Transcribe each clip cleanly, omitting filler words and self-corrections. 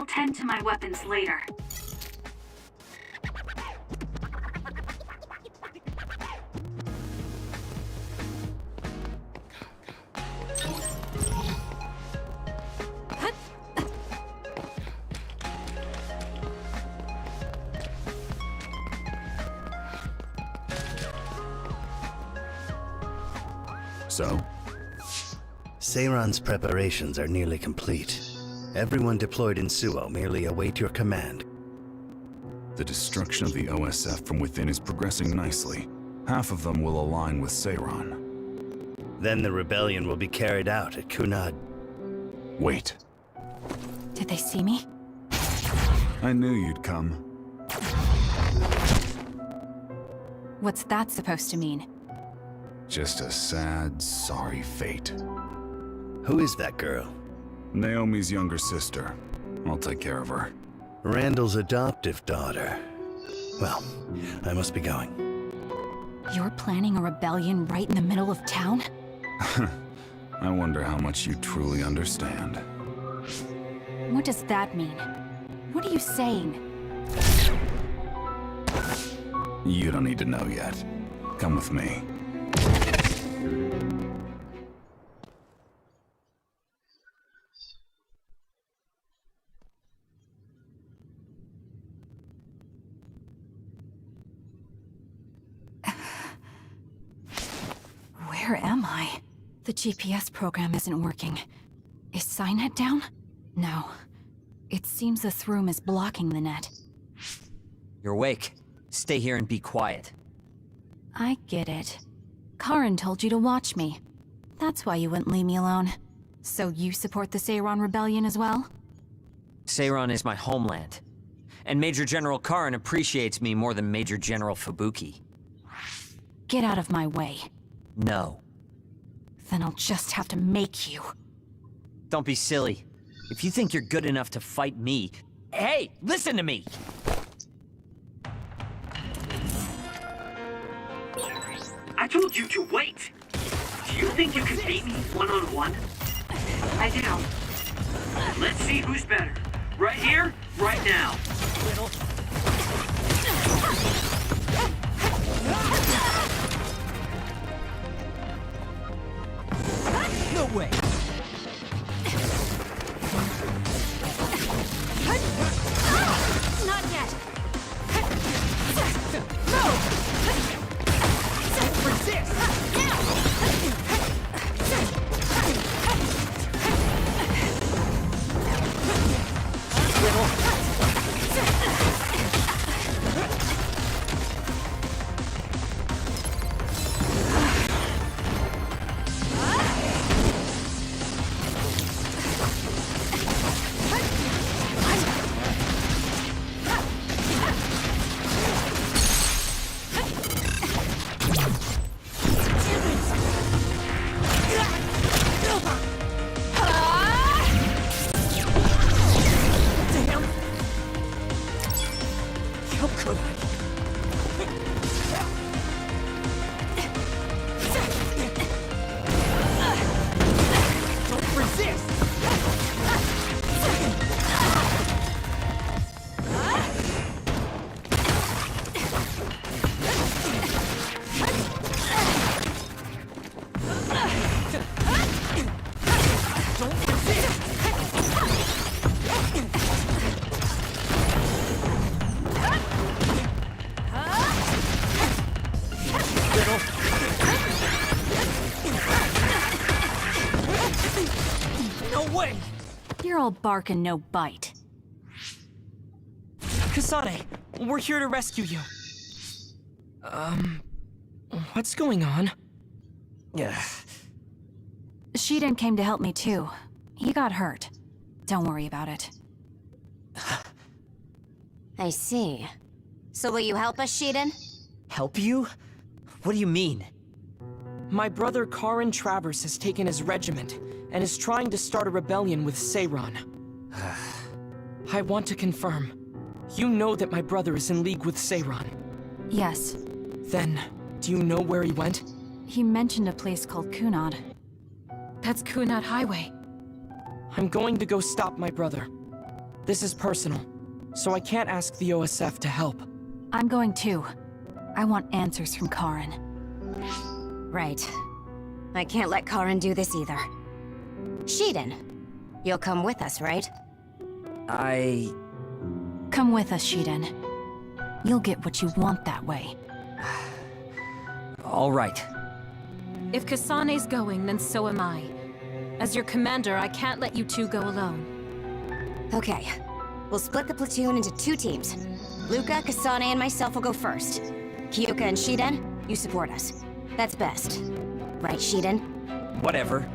I'll tend to my weapons later. So? Seiron's preparations are nearly complete. Everyone deployed in Suo merely await your command. The destruction of the OSF from within is progressing nicely. Half of them will align with Seiron. Then the rebellion will be carried out at Kunad. Wait. Did they see me? I knew you'd come. What's that supposed to mean? Just a sad, sorry fate. Who is that girl? Naomi's younger sister. I'll take care of her. Randall's adoptive daughter. Well, I must be going. You're planning a rebellion right in the middle of town? I wonder how much you truly understand. What does that mean? What are you saying? You don't need to know yet. Come with me. Where am I? The GPS program isn't working. Is Signet down? No. It seems this room is blocking the net. You're awake. Stay here and be quiet. I get it. Karin told you to watch me. That's why you wouldn't leave me alone. So you support the Seiron Rebellion as well? Seiron is my homeland. And Major General Karin appreciates me more than Major General Fubuki. Get out of my way. No. Then I'll just have to make you. Don't be silly. If you think you're good enough to fight me... Hey, listen to me! I told you to wait! Do you think you can beat me one-on-one? I do. Let's see who's better. Right here, right now. No way! Not yet! Don't resist! You're all bark and no bite. Kasane, we're here to rescue you. What's going on? Shiden came to help me too. He got hurt. Don't worry about it. I see. So will you help us, Shiden? Help you? What do you mean? My brother Karin Travers has taken his regiment and is trying to start a rebellion with Seiron. I want to confirm. You know that my brother is in league with Seiron. Yes. Then, do you know where he went? He mentioned a place called Kunad. That's Kunad Highway. I'm going to go stop my brother. This is personal, so I can't ask the OSF to help. I'm going too. I want answers from Karen. Right. I can't let Karen do this either. Sheeden, you'll come with us, right? Come with us, Sheeden. You'll get what you want that way. All right. If Kasane's going, then so am I. As your commander, I can't let you two go alone. Okay. We'll split the platoon into 2 teams. Luca, Kasane, and myself will go first. Kyoka and Sheeden, you support us. That's best. Right, Sheeden? Whatever.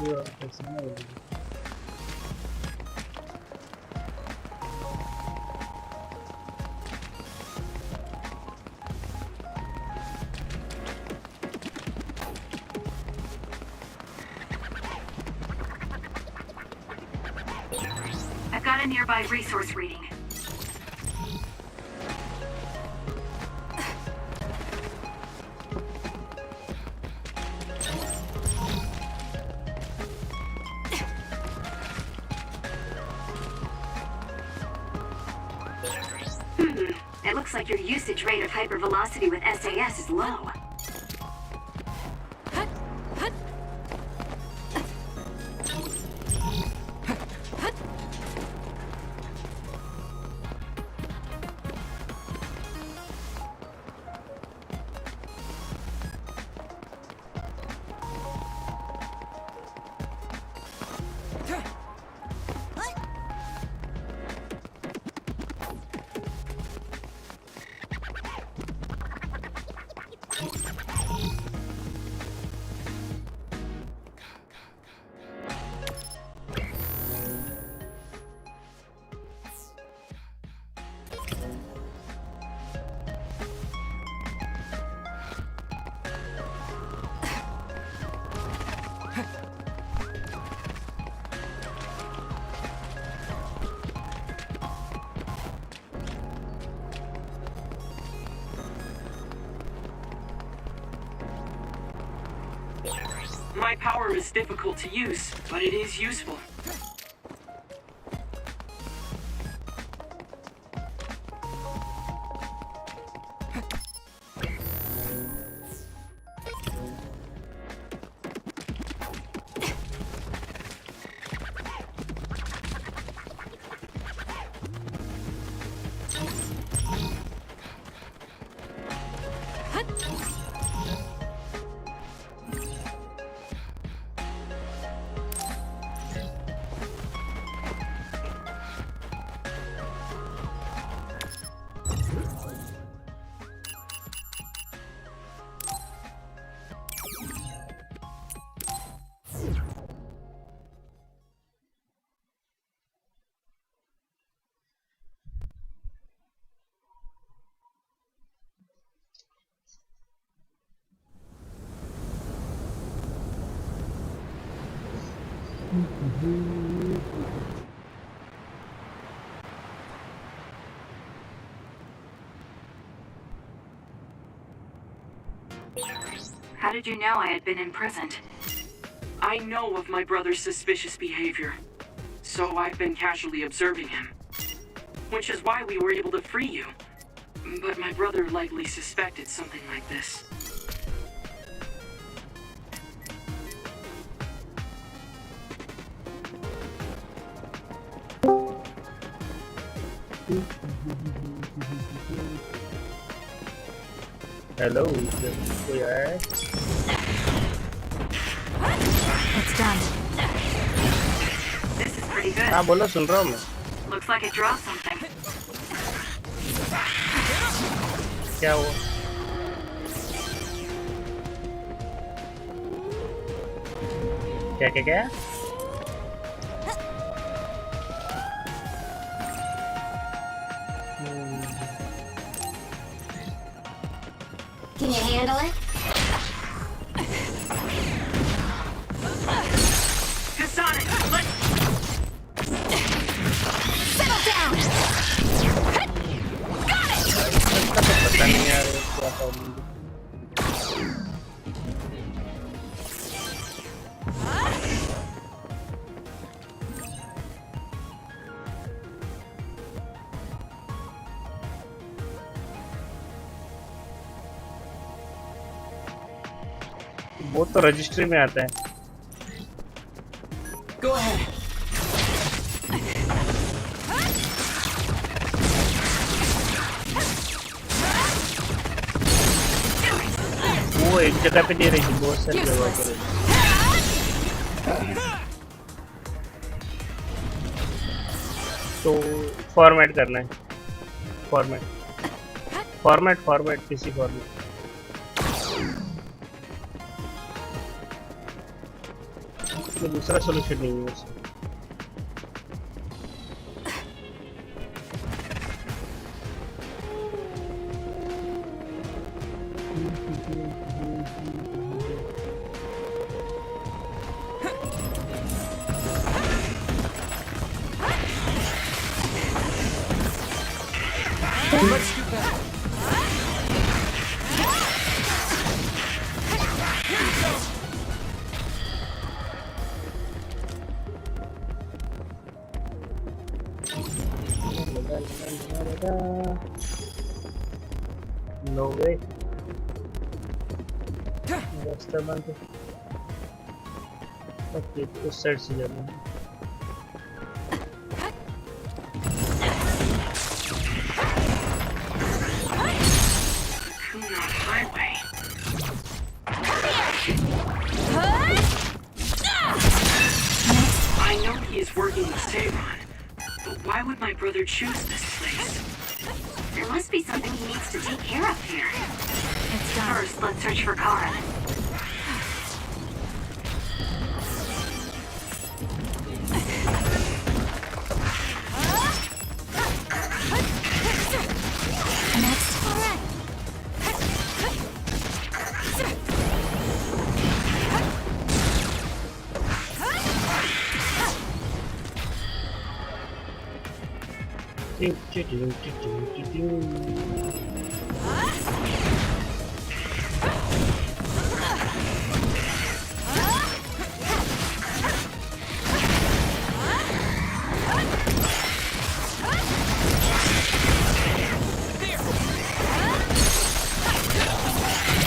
I've got a nearby resource reading. It looks like your usage rate of hypervelocity with SAS is low. My power is difficult to use, but it is useful. How did you know I had been imprisoned? I know of my brother's suspicious behavior, so I've been casually observing him. Which is why we were able to free you. But my brother likely suspected something like this. Hello, कोई आया है? It's done. This is pretty good. हाँ बोलो सुन रहा हूँ मैं. Looks like it dropped something. क्या हुआ? क्या? Can you handle it? Kasane, let's... Settle down! Got it! पता नहीं यार क्या प्रॉब्लम. वो तो रजिस्ट्री में आता है. Go ahead. वो एक जगह पे नहीं रहेगी, बहुत सारी जगह पे रहेगी. तो फॉर्मेट करना है. फॉर्मेट किसी फॉर्मेट. इसमें दूसरा सोल्यूशन नहीं है उसमें। Let's do better. No way. रास्ता बंद है। ओके, उस साइड से जाना है। I know he is working with Seyron, but why would my brother choose this place? There must be something he needs to take care of here. It's done. First, let's search for Karen.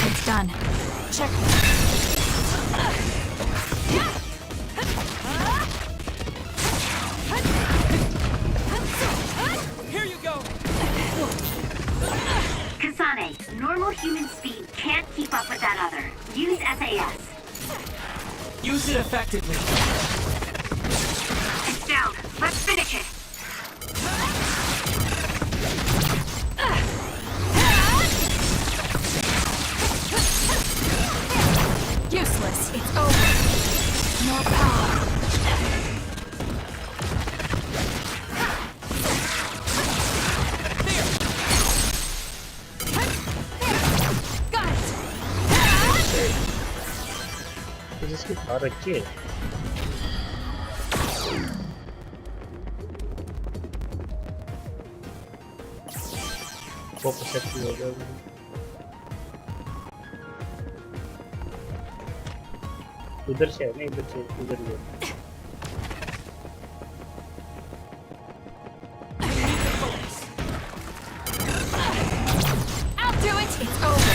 It's done. Check. Here you go. Kasane, normal human speed can't keep up with that other. Use SAS. Use it effectively. It's down. Let's finish it. Useless. It's over. More power. Got it. इसकी बाहर रखी है। Focus active हो गया। उधर से है ना, इधर से उधर ही है। I'll do it. It's over.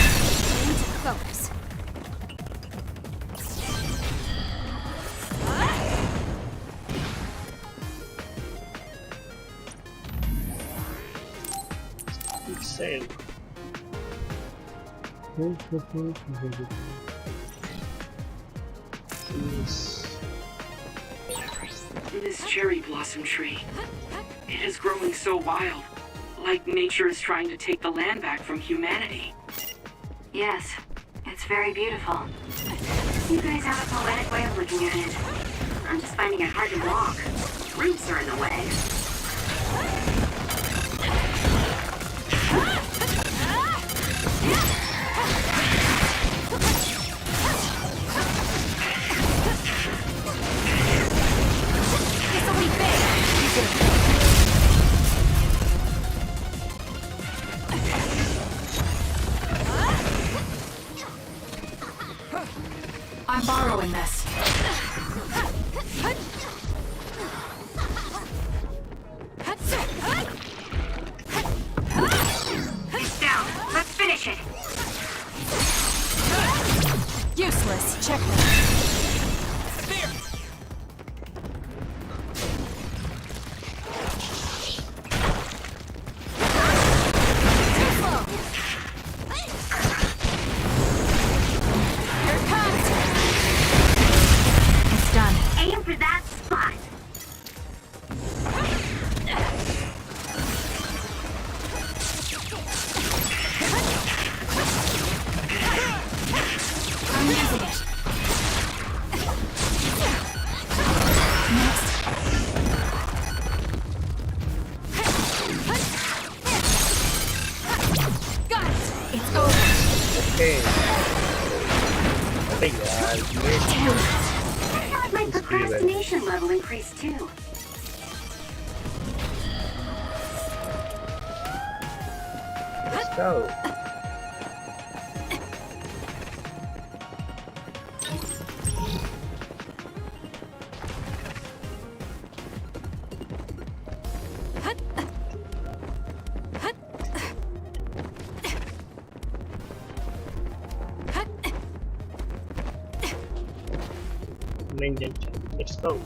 Need to focus. Same. This cherry blossom tree. It is growing so wild, like nature is trying to take the land back from humanity. Yes, it's very beautiful. You guys have a poetic way of looking at it. I'm just finding it hard to walk. Roots are in the way. This'll be big. I'm borrowing this. अबे यार ये My procrastination level increased too. let's go. Main junction. Let's go.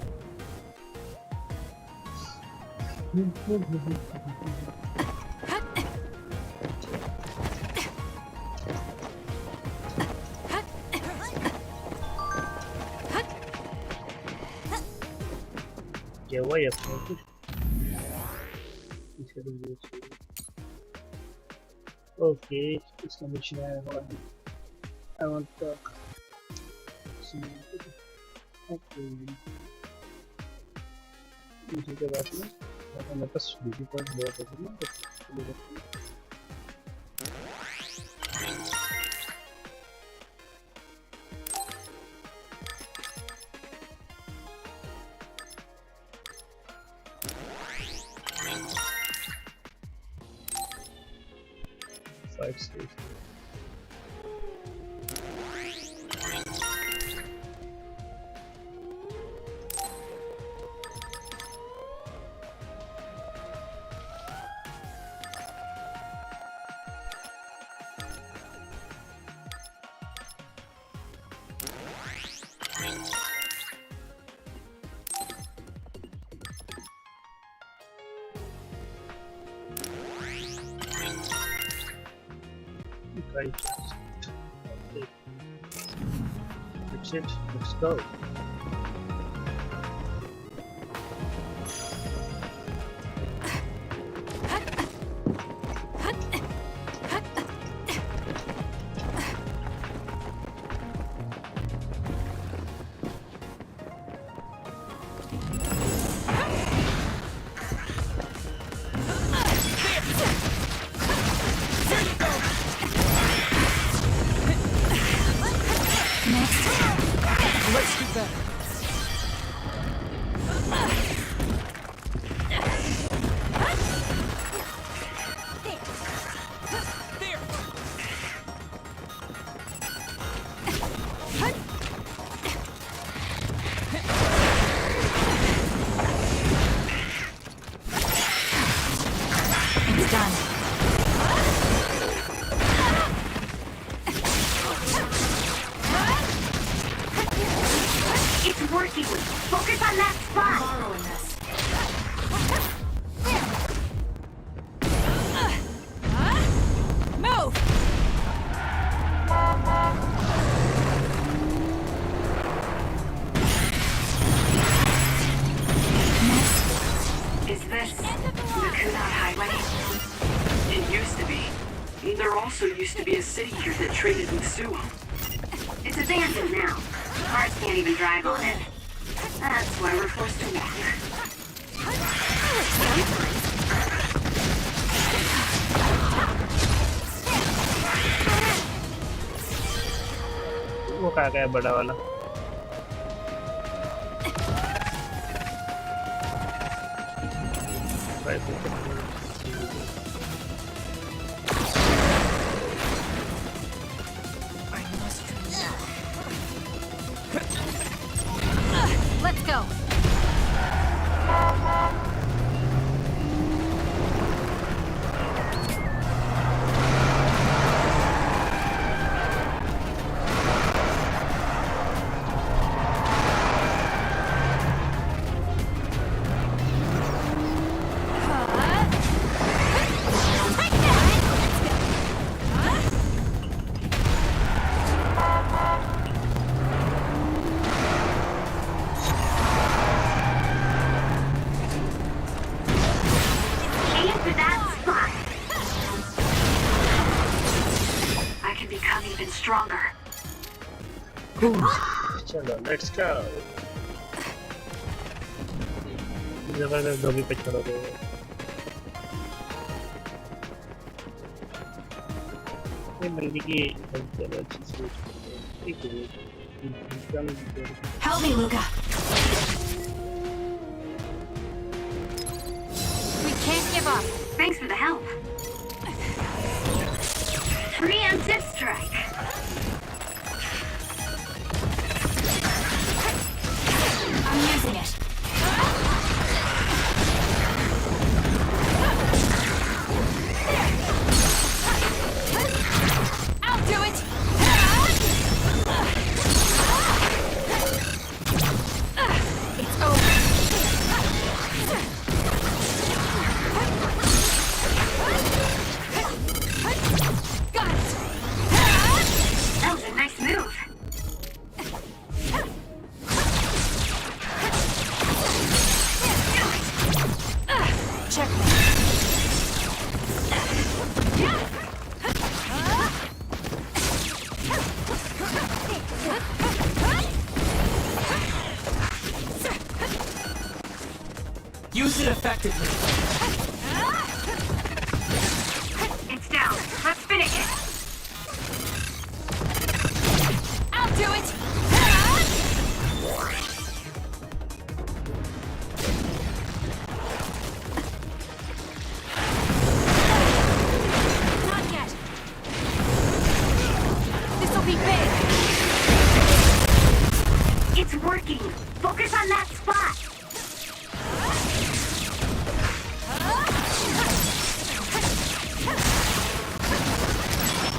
क्या हुआ ये अपने कुछ okay इसका mission है I want to ओके इसी के बाद में मेरे पास बीटी पॉइंट बहुत है ना fight station. Right. Okay. That's it. Let's go. Used to be a city here that traded with Suo. It's abandoned now. Cars can't even drive on it. That's why we're forced to walk. वो कहाँ गया बड़ा वाला? Let's go. चलो let's go जबरदस्त धोबी पे छोड़ोगे ये महीने की चलो अच्छी सोच एक Help me, Luca. We can't give up. Thanks for the help. Preemptive strike. I'm using it. I'll do it. It's over. Got it. That was a nice move. Checkmate. Use it effectively. It's down. Let's finish it. I'll do it. Not yet. This'll be big. It's working. Focus on that spot.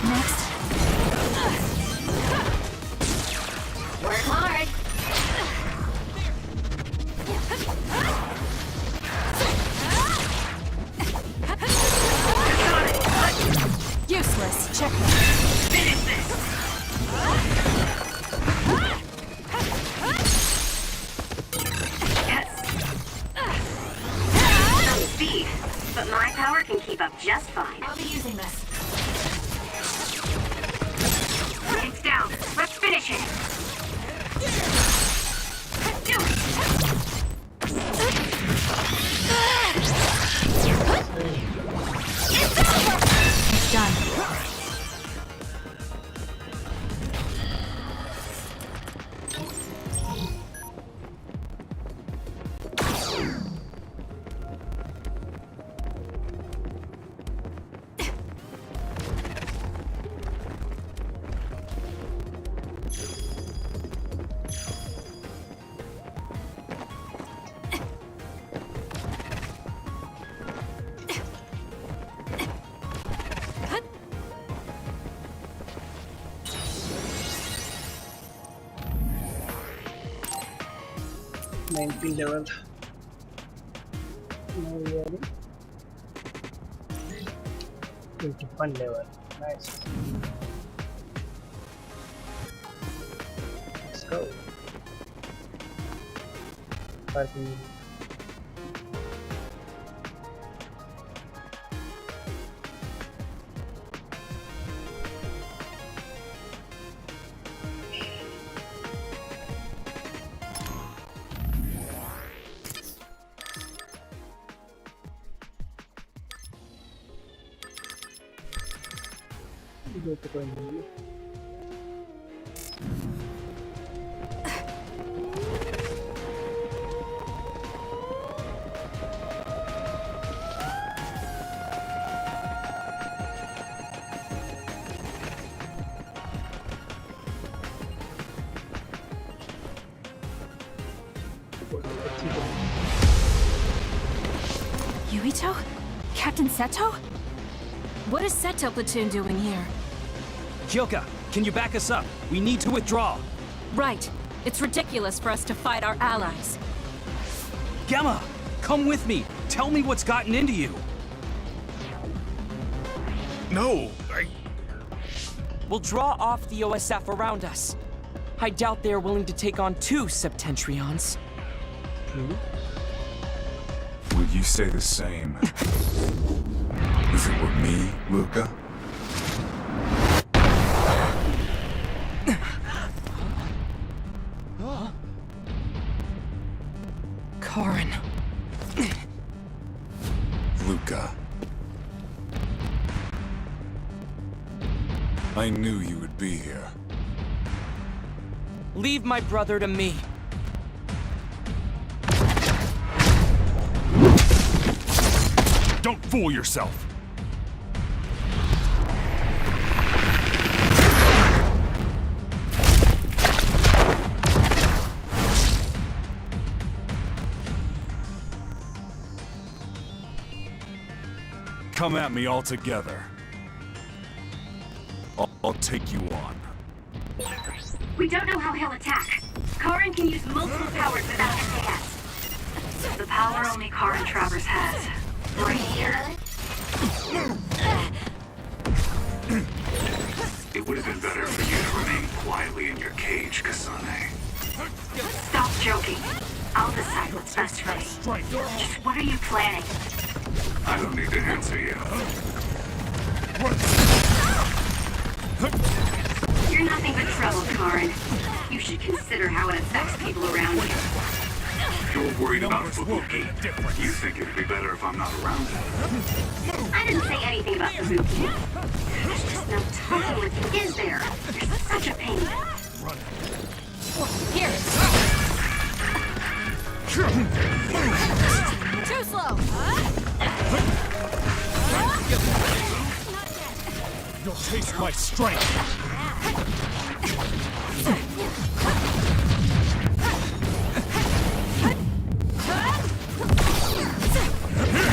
Next. Work hard. Useless. Checkmate. Finish this. Yes. Some speed, but my power can keep up just fine. I'll be using this. It's down. Let's finish it. Do it. It's over. It's done. level. Now we are in 21 level. Nice. Let's go. Parking. Yuito? Captain Seto? What is Seto Platoon doing here? Kyoka, can you back us up? We need to withdraw. Right. It's ridiculous for us to fight our allies. Gemma, come with me. Tell me what's gotten into you. No, We'll draw off the OSF around us. I doubt they're willing to take on 2 Septentrions. Would you say the same if it were me, Luca? Karin. Luca. I knew you would be here. Leave my brother to me. Don't fool yourself! Come at me all together. I'll take you on. We don't know how he'll attack. Karin can use multiple powers without SAS. The power only Karin Travers has. Right here. It would have been better for you to remain quietly in your cage, Kasane. Stop joking. I'll decide what's best for me. Just what are you planning? I don't need to answer you. You're nothing but trouble, Karin. You should consider how it affects people around you. You're worried about Fubuki. You think it'd be better if I'm not around? I didn't say anything about Fubuki. There's just no talking with you, is there? You're such a pain. Here. Too slow. You'll taste my strength.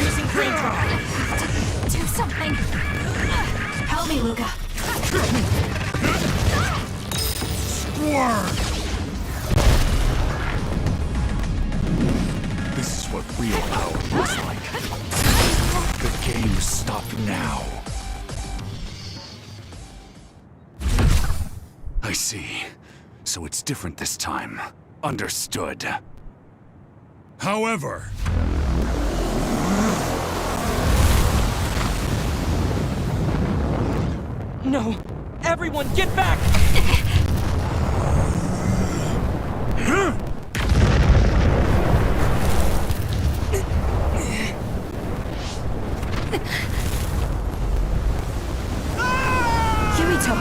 Using brain power. Do something! Help me, Luca. Squirm! This is what real power looks like. The game stopped now. I see. So it's different this time. Understood. However... No! Everyone, get back! Kirito!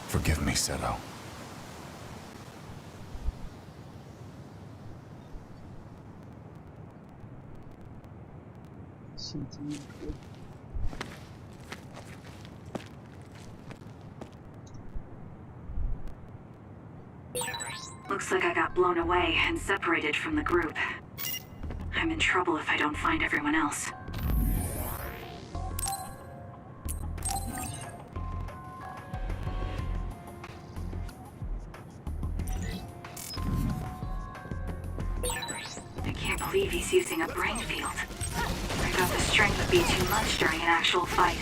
Forgive me, Seto. Looks like I got blown away and separated from the group. I'm in trouble if I don't find everyone else. I can't believe he's using a brain field. I thought the strength would be too much during an actual fight.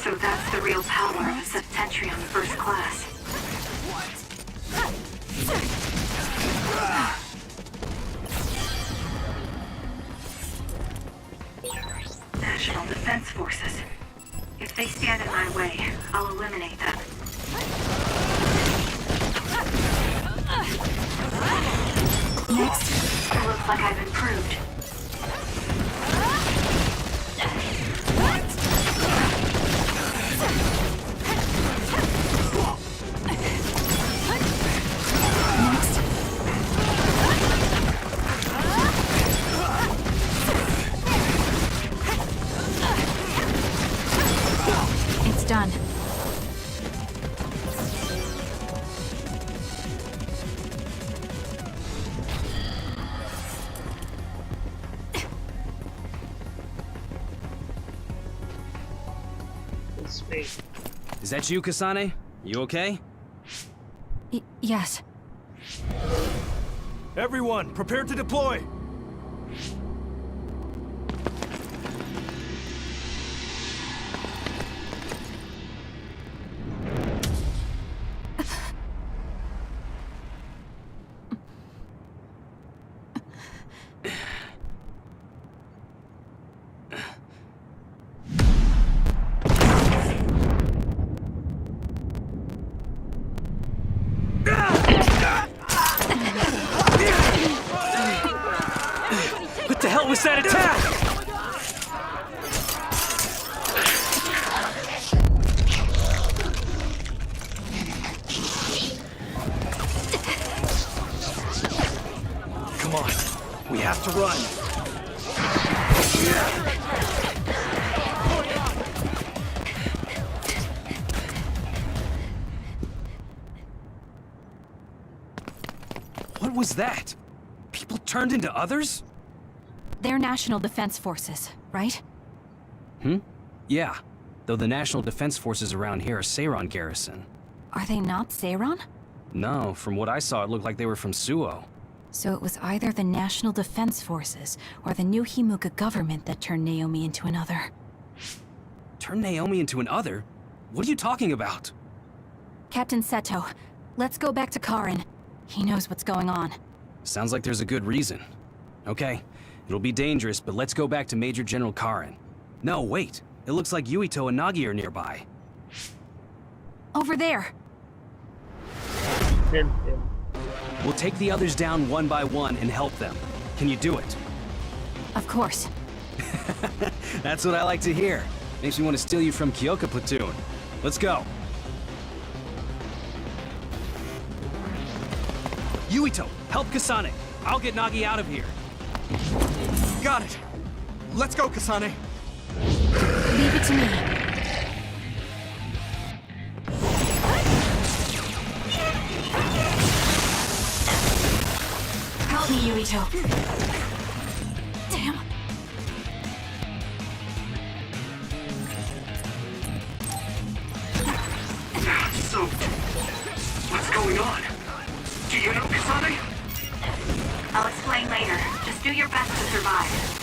So that's the real power of a septentrion first class. National Defense Forces. If they stand in my way, I'll eliminate them. Next, it looks like I've improved. It's done. Is that you, Kasane? You okay? Yes. Everyone, prepare to deploy! have to run. What was that? People turned into others? They're National Defense Forces, right? Yeah. Though the National Defense Forces around here are Seiran garrison. Are they not Seiran? No, from what I saw, it looked like they were from Suo. So it was either the National Defense Forces or the new Himuka government that turned Naomi into another. Turn Naomi into an other? What are you talking about? Captain Seto, let's go back to Karin. He knows what's going on. Sounds like there's a good reason. Okay, it'll be dangerous, but let's go back to Major General Karin. No, wait. It looks like Yuito and Nagi are nearby. Over there! We'll take the others down one by one and help them. Can you do it? Of course. That's what I like to hear. Makes me want to steal you from Kyoka Platoon. Let's go. Yuito, help Kasane. I'll get Nagi out of here. Got it. Let's go, Kasane. Leave it to me. Help me, Yuito. Damn. So, what's going on? Do you know Kasane? I'll explain later. Just do your best to survive.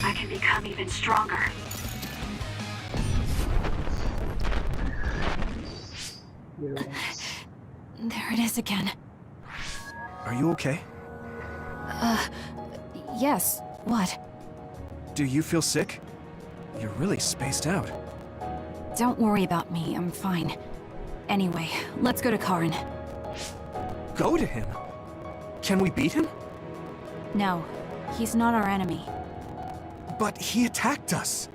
I can become even stronger. There it is again. Are you okay? Yes. What? Do you feel sick? You're really spaced out. Don't worry about me, I'm fine. Anyway, let's go to Karin. Go to him? Can we beat him? No, he's not our enemy. But he attacked us.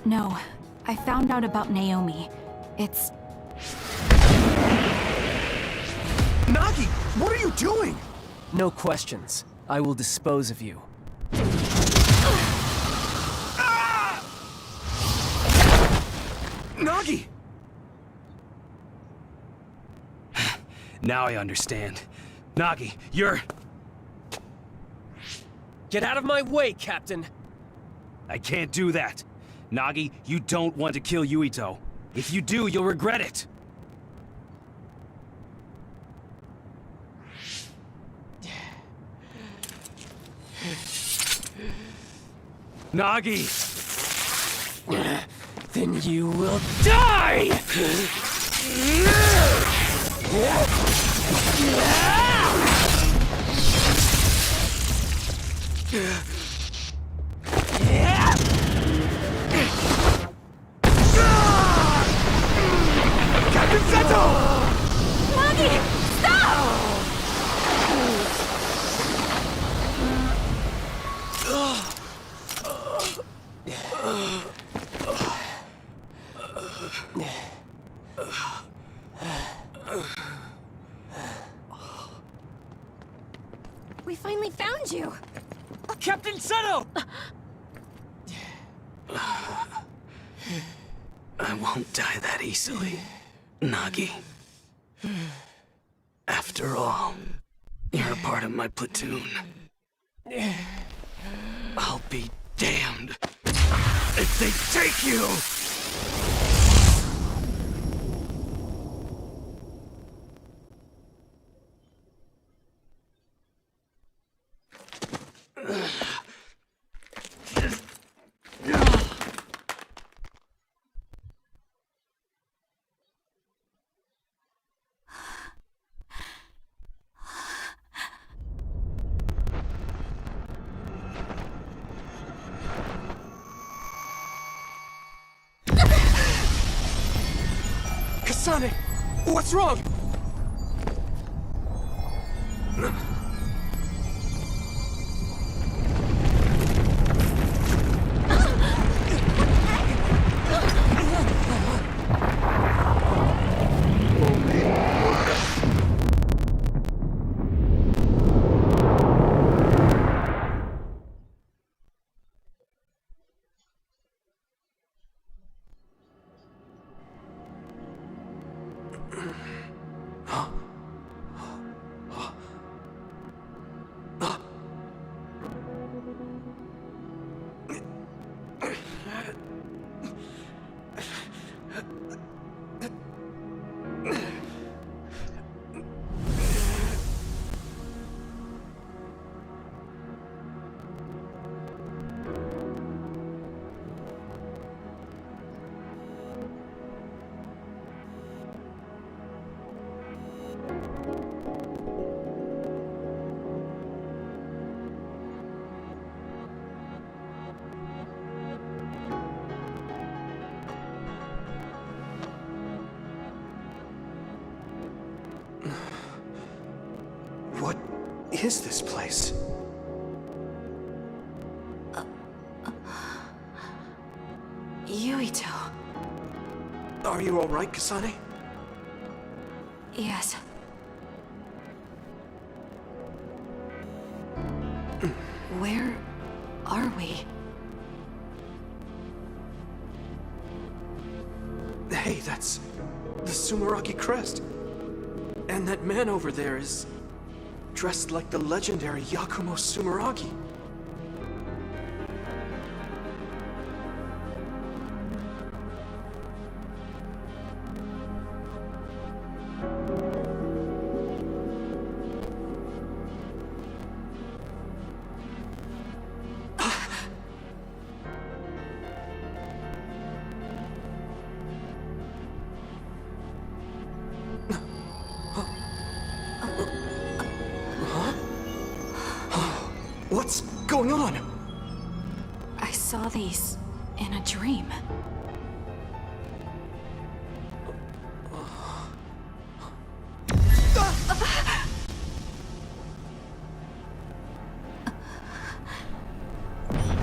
No, I found out about Naomi. It's... Nagi, what are you doing? No questions. I will dispose of you. Nagi! Now I understand. Nagi, you're... Get out of my way, Captain! I can't do that. Nagi, you don't want to kill Yuito. If you do, you'll regret it. Nagi! Then you will die! Captain Seto! Nagi! Stop! We finally found you! Captain Seto! I won't die that easily, Nagi. After all, you're a part of my platoon. I'll be damned. if they take you! Kasane! What's wrong? What is this place? Yuito. Are you alright, Kasane? Yes. Where are we? Hey, that's the Sumeragi crest. And that man over there is dressed like the legendary Yakumo Sumeragi. What's going on? I saw these in a dream.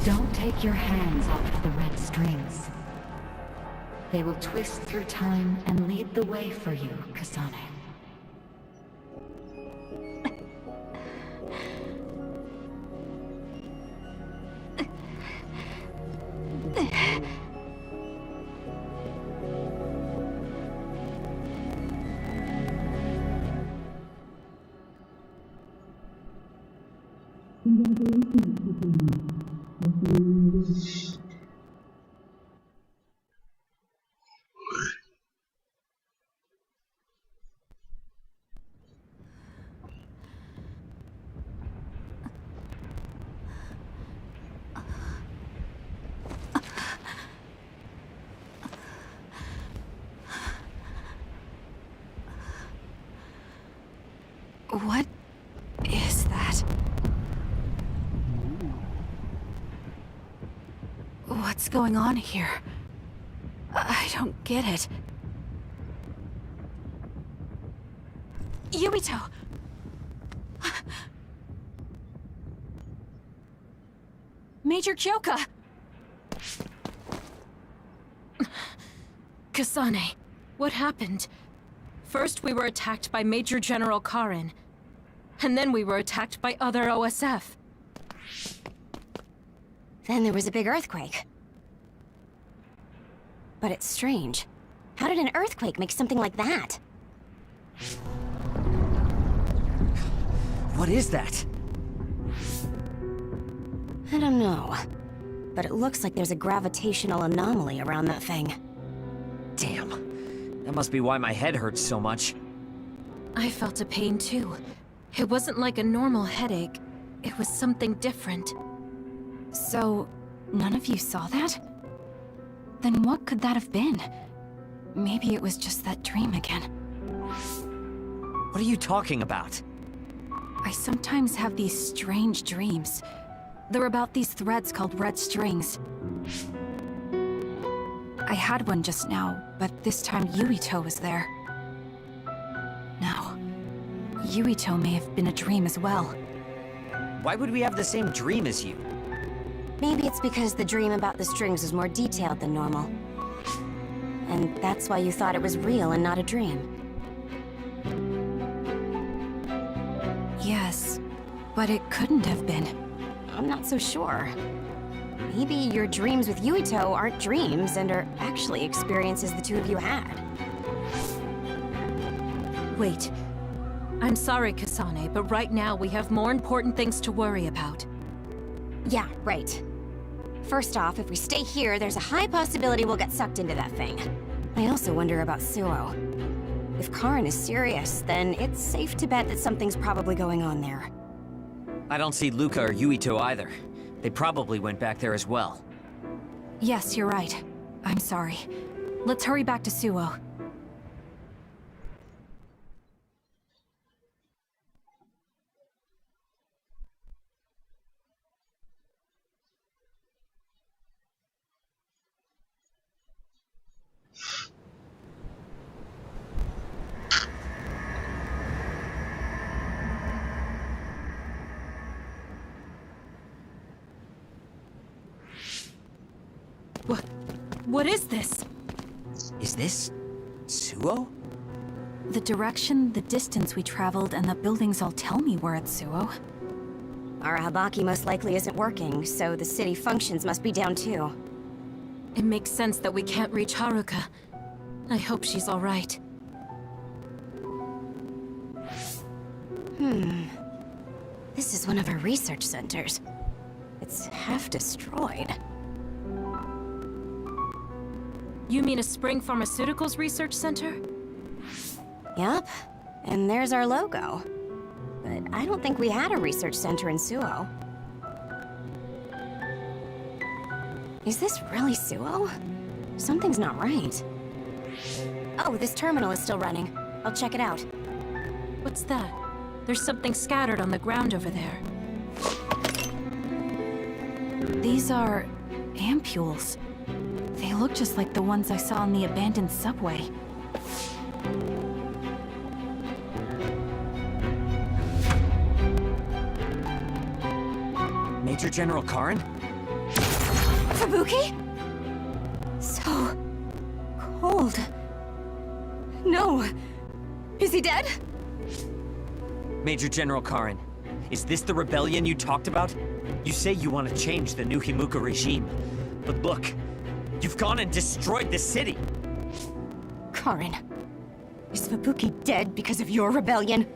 Don't take your hands off the red strings. They will twist through time and lead the way for you, Kasane. What is that? What's going on here? I don't get it. Yuito! Major Kyoka! Kasane, what happened? First we were attacked by Major General Karin, and then we were attacked by other OSF. Then there was a big earthquake. But it's strange. How did an earthquake make something like that? What is that? I don't know. but it looks like there's a gravitational anomaly around that thing. Damn. That must be why my head hurts so much. I felt a pain too. It wasn't like a normal headache. It was something different. So, none of you saw that? Then what could that have been? Maybe it was just that dream again. What are you talking about? I sometimes have these strange dreams. They're about these threads called red strings. I had one just now, but this time Yuito was there. Now, Yuito may have been a dream as well. Why would we have the same dream as you? Maybe it's because the dream about the strings is more detailed than normal. And that's why you thought it was real and not a dream. Yes, but it couldn't have been. I'm not so sure. Maybe your dreams with Yuito aren't dreams and are actually experiences the two of you had. Wait. I'm sorry, Kasane, but right now we have more important things to worry about. Yeah, right. First off, if we stay here, there's a high possibility we'll get sucked into that thing. I also wonder about Suo. If Karin is serious, then it's safe to bet that something's probably going on there. I don't see Luca or Yuito either. They probably went back there as well. Yes, you're right. I'm sorry. Let's hurry back to Suo. What is this? Is this... Suo? The direction, the distance we traveled, and the buildings all tell me we're at Suo. Our Habaki most likely isn't working, so the city functions must be down too. It makes sense that we can't reach Haruka. I hope she's alright. This is one of our research centers. It's half destroyed. You mean a Spring Pharmaceuticals Research Center? Yup, and there's our logo. But I don't think we had a research center in Suo. Is this really Suo? Something's not right. Oh, this terminal is still running. I'll check it out. What's that? There's something scattered on the ground over there. These are... ampules. They look just like the ones I saw in the abandoned subway. Major General Karin? Fubuki? So... cold. No. Is he dead? Major General Karin, is this the rebellion you talked about? You say you want to change the new Himuka regime, but look, you've gone and destroyed the city! Karin, is Fubuki dead because of your rebellion?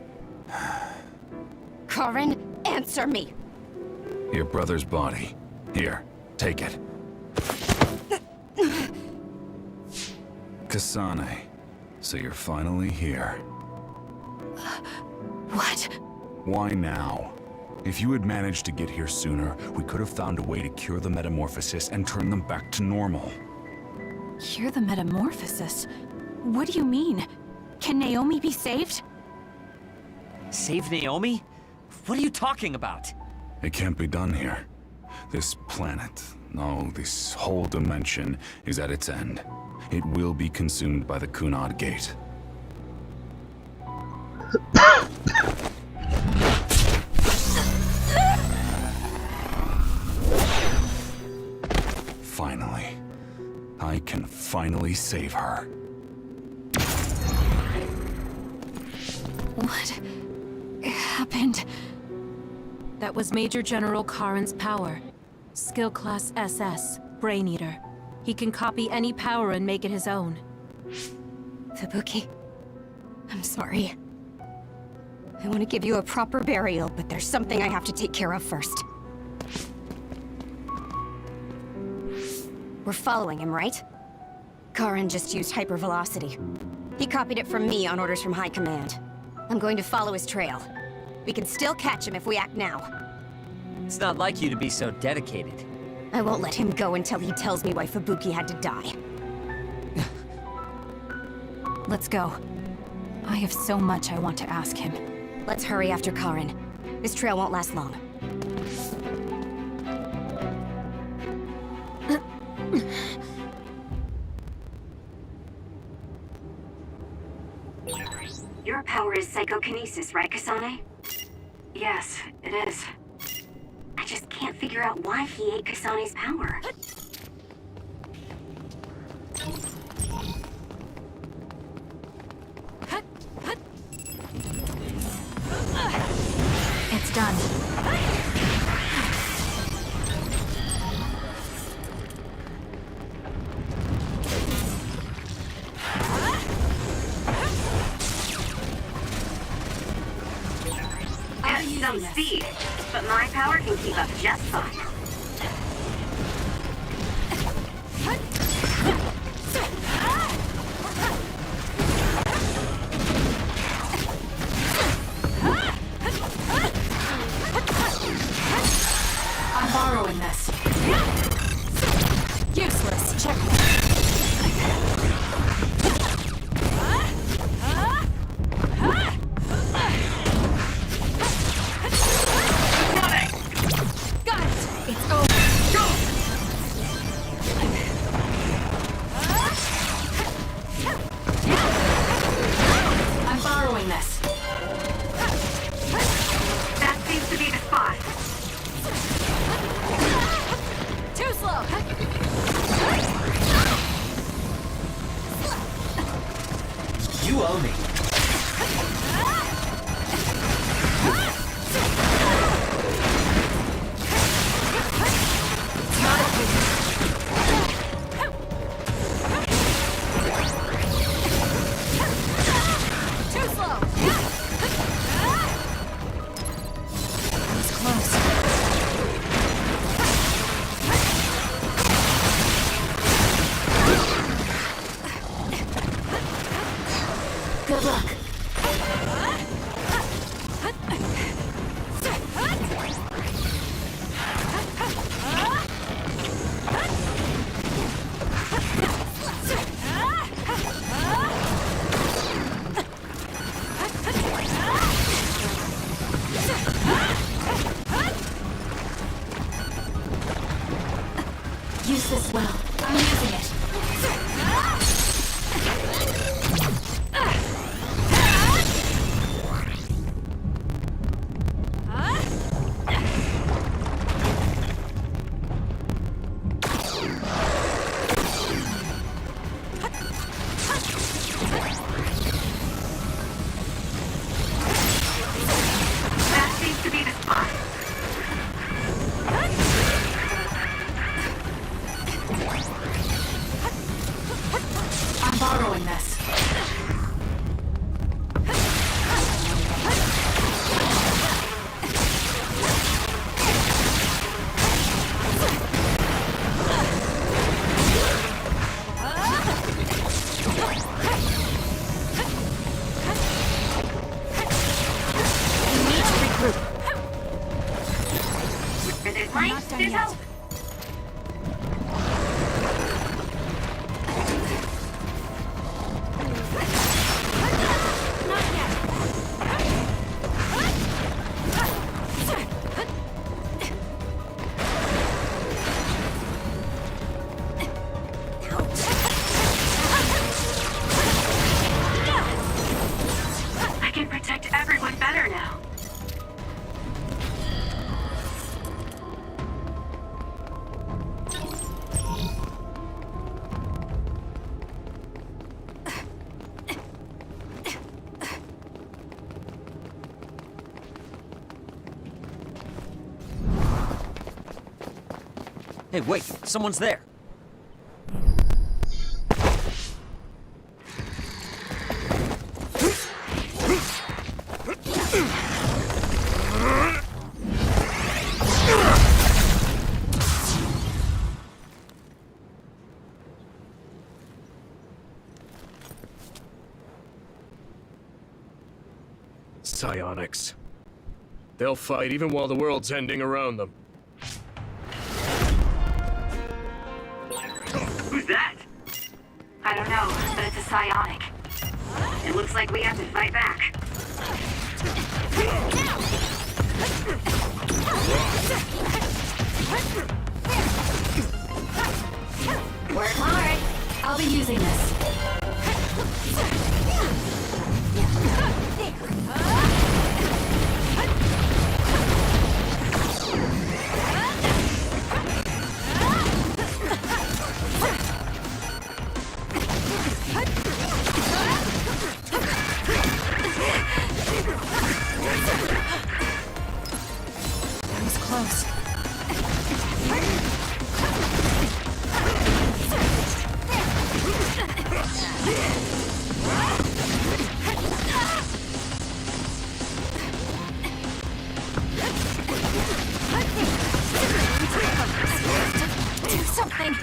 Karin, answer me! Your brother's body. Here, take it. Kasane, so you're finally here. What? Why now? If you had managed to get here sooner, we could have found a way to cure the metamorphosis and turn them back to normal. Cure the metamorphosis? What do you mean? Can Naomi be saved? Save Naomi? What are you talking about? It can't be done here. This planet, no, this whole dimension is at its end. It will be consumed by the Kunad Gate. Finally. I can finally save her. What happened? That was Major General Karin's power. Skill Class SS, Brain Eater. He can copy any power and make it his own. Fubuki, I'm sorry. I want to give you a proper burial, but there's something I have to take care of first. We're following him, right? Karin just used hypervelocity. He copied it from me on orders from High Command. I'm going to follow his trail. We can still catch him if we act now. It's not like you to be so dedicated. I won't let him go until he tells me why Fubuki had to die. Let's go. I have so much I want to ask him. Let's hurry after Karin. This trail won't last long. Your power is psychokinesis, right, Kasane? Yes, it is. I just can't figure out why he ate Kasane's power. It's done. Some speed, but my power can keep up just fine. I'm borrowing this. Useless. Checkmate. You owe me. Too slow. That was close. Good luck. Use this well. I'm using it. That seems to be the spot. I'm borrowing this. Where there's light, there's hope. I can protect everyone better now. Hey, wait, someone's there. psionics. They'll fight even while the world's ending around them. Who's that? I don't know, but it's a psionic. It looks like we have to fight back. Work hard. I'll be using this. That was close. Do something.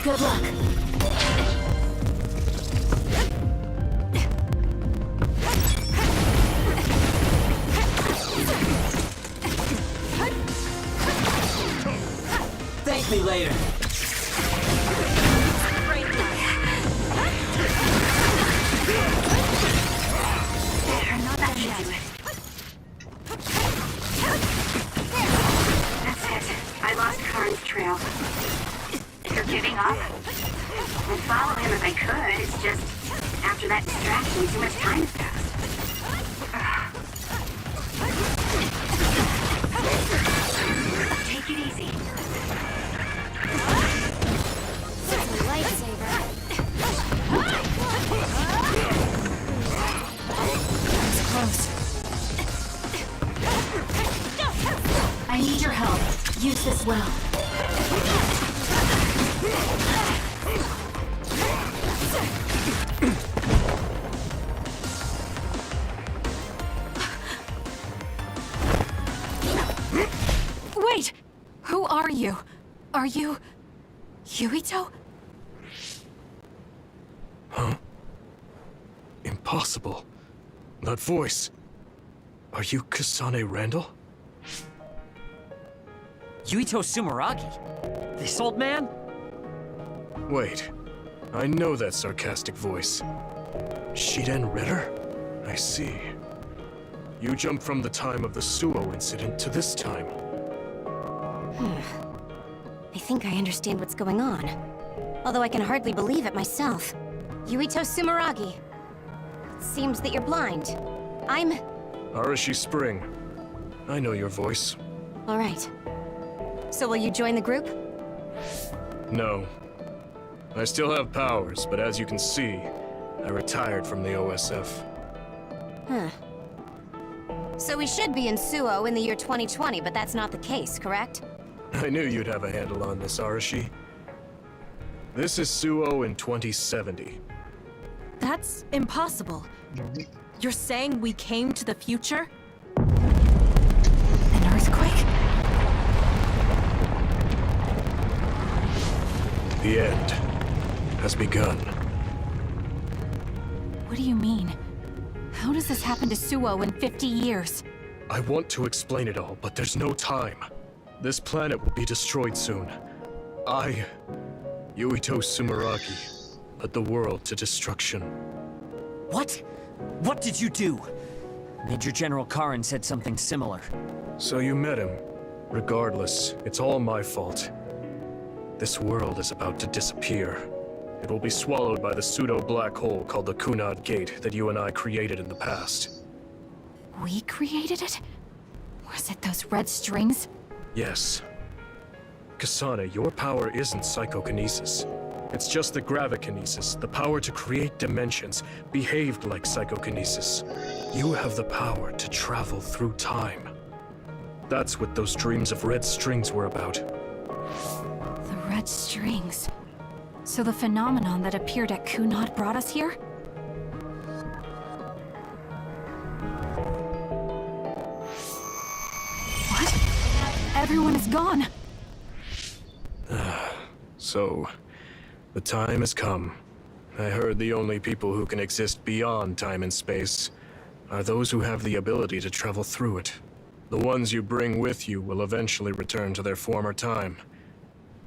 Good luck. Thank me later. That's it. I lost Karin's trail. You're giving up? I'd follow him if I could. It's just, after that distraction, too much time has passed. Take it easy. It's a lightsaber. That was close. I need your help. Use this well. Wait! Who are you? Are you... Yuito? Huh? Impossible. That voice. Are you Kasane Randall? Yuito Sumeragi? This old man? Wait. I know that sarcastic voice. Shiden Ritter? I see. You jumped from the time of the Suo incident to this time. I think I understand what's going on. Although I can hardly believe it myself. Yuito Sumeragi. It seems that you're blind. I'm... Arashi Spring. I know your voice. All right. So will you join the group? No. I still have powers, but as you can see, I retired from the OSF. Huh. So we should be in Suo in the year 2020, but that's not the case, correct? I knew you'd have a handle on this, Arashi. This is Suo in 2070. That's impossible. You're saying we came to the future? An earthquake? The end has begun. What do you mean? How does this happen to Suo in 50 years? I want to explain it all, but there's no time. This planet will be destroyed soon. I, Yuito Sumeragi, led the world to destruction. What? What did you do? Major General Karin said something similar. So you met him. Regardless, it's all my fault. This world is about to disappear. It will be swallowed by the pseudo-black hole called the Kunad Gate that you and I created in the past. We created it? Was it those red strings? Yes. Kasane, your power isn't psychokinesis. It's just the gravikinesis, the power to create dimensions, behaved like psychokinesis. You have the power to travel through time. That's what those dreams of red strings were about. The red strings. So the phenomenon that appeared at Kunad brought us here? What? Everyone is gone! So, the time has come. I heard the only people who can exist beyond time and space are those who have the ability to travel through it. The ones you bring with you will eventually return to their former time,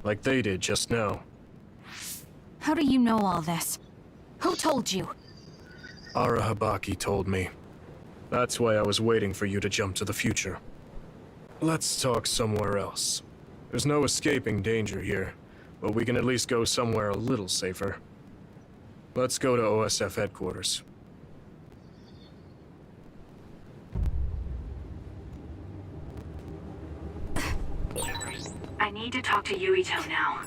like they did just now. How do you know all this? Who told you? Ara Habaki told me. That's why I was waiting for you to jump to the future. Let's talk somewhere else. There's no escaping danger here, but we can at least go somewhere a little safer. Let's go to OSF headquarters. I need to talk to Yuito now.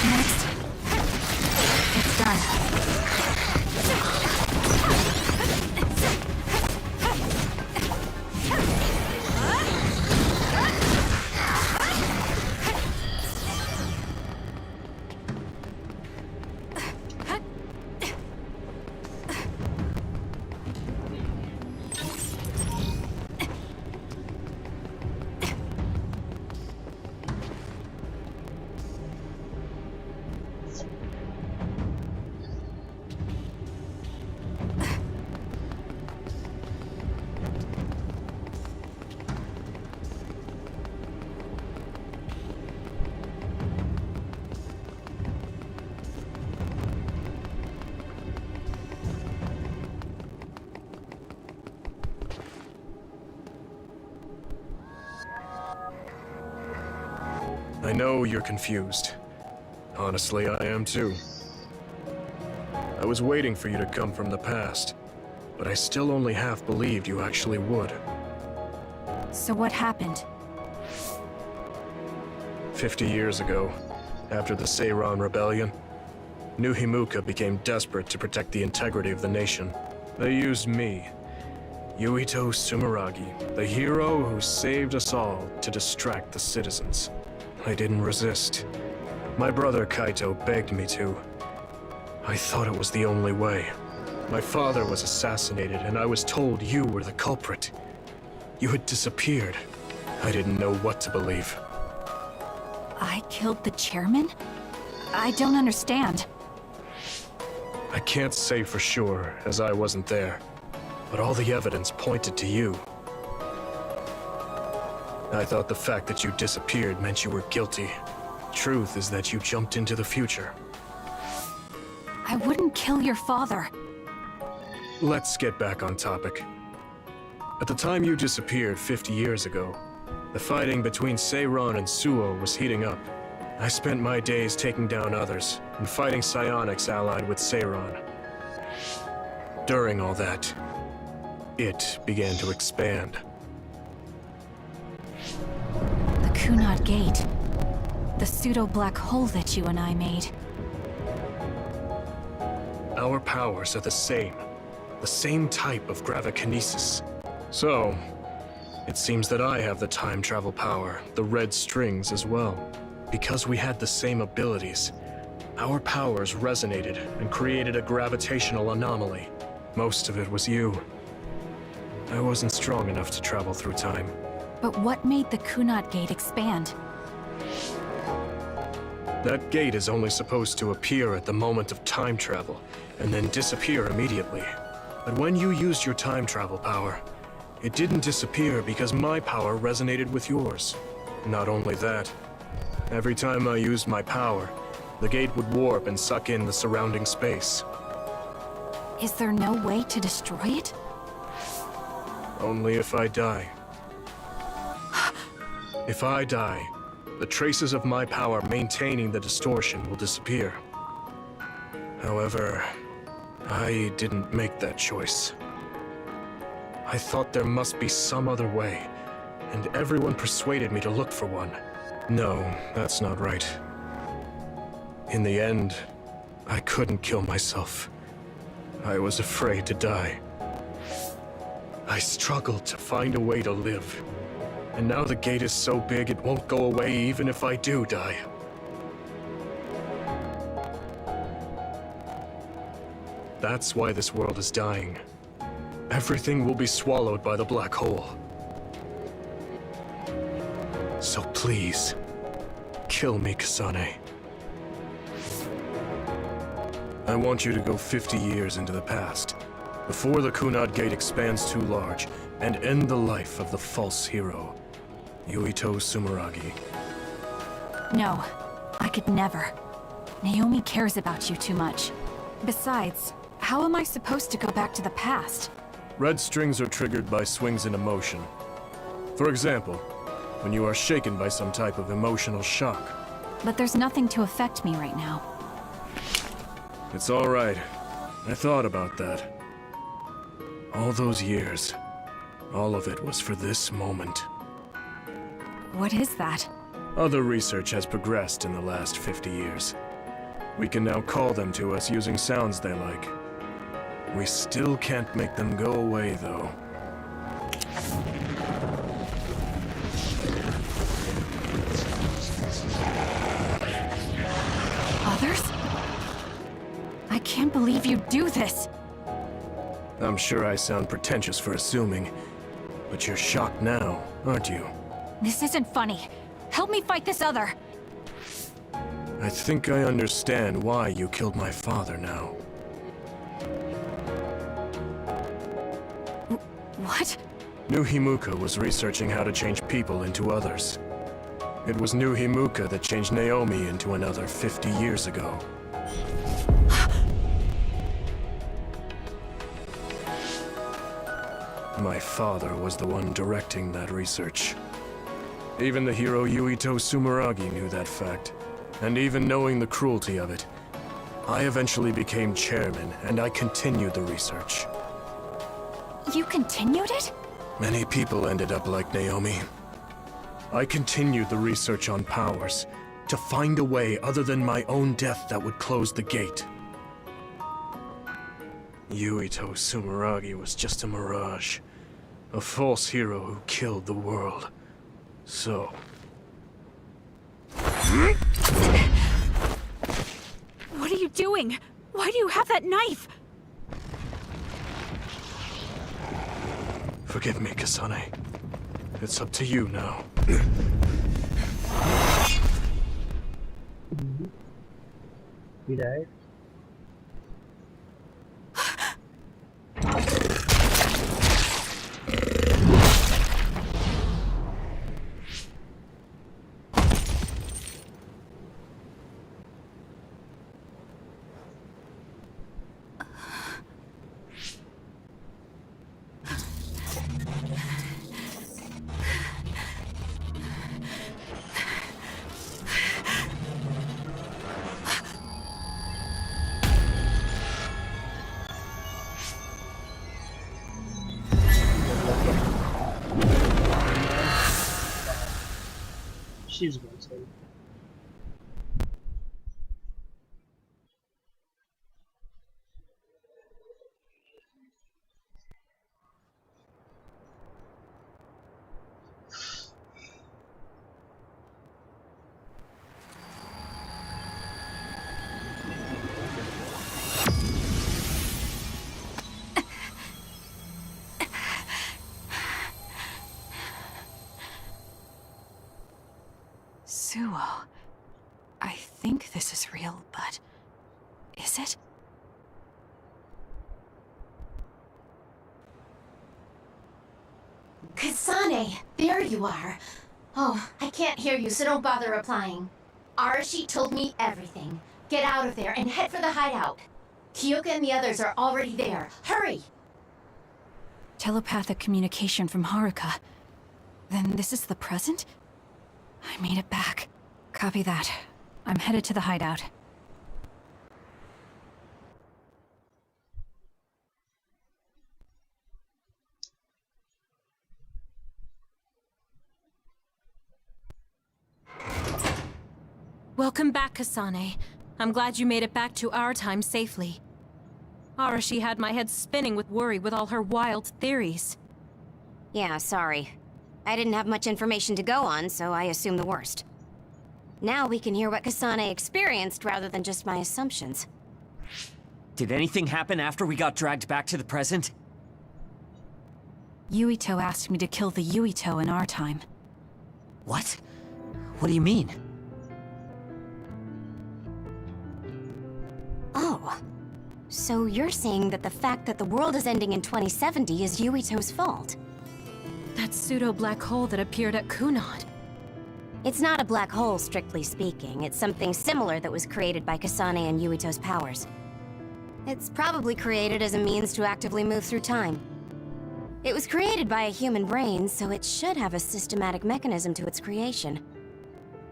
Next. It's done. I know you're confused. Honestly, I am too. I was waiting for you to come from the past, but I still only half believed you actually would. So what happened? 50 years ago, after the Seiran Rebellion, New Himuka became desperate to protect the integrity of the nation. They used me, Yuito Sumeragi, the hero who saved us all, to distract the citizens. I didn't resist. My brother Kaito begged me to. I thought it was the only way. My father was assassinated, and I was told you were the culprit. You had disappeared. I didn't know what to believe. I killed the chairman? I don't understand. I can't say for sure, as I wasn't there, but all the evidence pointed to you. I thought the fact that you disappeared meant you were guilty. Truth is that you jumped into the future. I wouldn't kill your father. Let's get back on topic. At the time you disappeared 50 years ago, the fighting between Seiran and Suo was heating up. I spent my days taking down others and fighting psionics allied with Seiran. During all that, it began to expand. The Kunad Gate. The pseudo-black hole that you and I made. Our powers are the same type of gravikinesis. So, it seems that I have the time travel power, the red strings as well. Because we had the same abilities, our powers resonated and created a gravitational anomaly. Most of it was you. I wasn't strong enough to travel through time. But what made the Kunad Gate expand? That gate is only supposed to appear at the moment of time travel, and then disappear immediately. But when you used your time travel power, it didn't disappear because my power resonated with yours. Not only that, every time I used my power, the gate would warp and suck in the surrounding space. Is there no way to destroy it? Only if I die. If I die, the traces of my power maintaining the distortion will disappear. However, I didn't make that choice. I thought there must be some other way, and everyone persuaded me to look for one. No, that's not right. In the end, I couldn't kill myself. I was afraid to die. I struggled to find a way to live. And now the gate is so big it won't go away even if I do die. That's why this world is dying. Everything will be swallowed by the black hole. So please, kill me, Kasane. I want you to go 50 years into the past, before the Kunad Gate expands too large, and end the life of the false hero, Yuito Sumeragi. No, I could never. Naomi cares about you too much. Besides, how am I supposed to go back to the past? Red strings are triggered by swings in emotion. For example, when you are shaken by some type of emotional shock. But there's nothing to affect me right now. It's all right. I thought about that. All those years, all of it was for this moment. What is that? Other research has progressed in the last 50 years. We can now call them to us using sounds they like. We still can't make them go away, though. Others? I can't believe you do this! I'm sure I sound pretentious for assuming, but you're shocked now, aren't you? This isn't funny. Help me fight this other! I think I understand why you killed my father now. What? New Himuka was researching how to change people into others. It was New Himuka that changed Naomi into another 50 years ago. My father was the one directing that research. Even the hero Yuito Sumeragi knew that fact. And even knowing the cruelty of it, I eventually became chairman, and I continued the research. You continued it? Many people ended up like Naomi. I continued the research on powers, to find a way other than my own death that would close the gate. Yuito Sumeragi was just a mirage. A false hero who killed the world. So... What are you doing? Why do you have that knife? Forgive me, Kasane. It's up to you now. He died. She's going to. Suo. I think this is real, but... is it? Kasane, there you are. Oh, I can't hear you, so don't bother replying. Arashi told me everything. Get out of there and head for the hideout. Kyoka and the others are already there. Hurry! Telepathic communication from Haruka. Then this is the present? I made it back. Copy that. I'm headed to the hideout. Welcome back, Kasane. I'm glad you made it back to our time safely. Arashi had my head spinning with worry with all her wild theories. Yeah, sorry. I didn't have much information to go on, so I assumed the worst. Now we can hear what Kasane experienced rather than just my assumptions. Did anything happen after we got dragged back to the present? Yuito asked me to kill the Yuito in our time. What? What do you mean? Oh. So you're saying that the fact that the world is ending in 2070 is Yuito's fault? That pseudo-black hole that appeared at Kunad. It's not a black hole, strictly speaking. It's something similar that was created by Kasane and Yuito's powers. It's probably created as a means to actively move through time. It was created by a human brain, so it should have a systematic mechanism to its creation.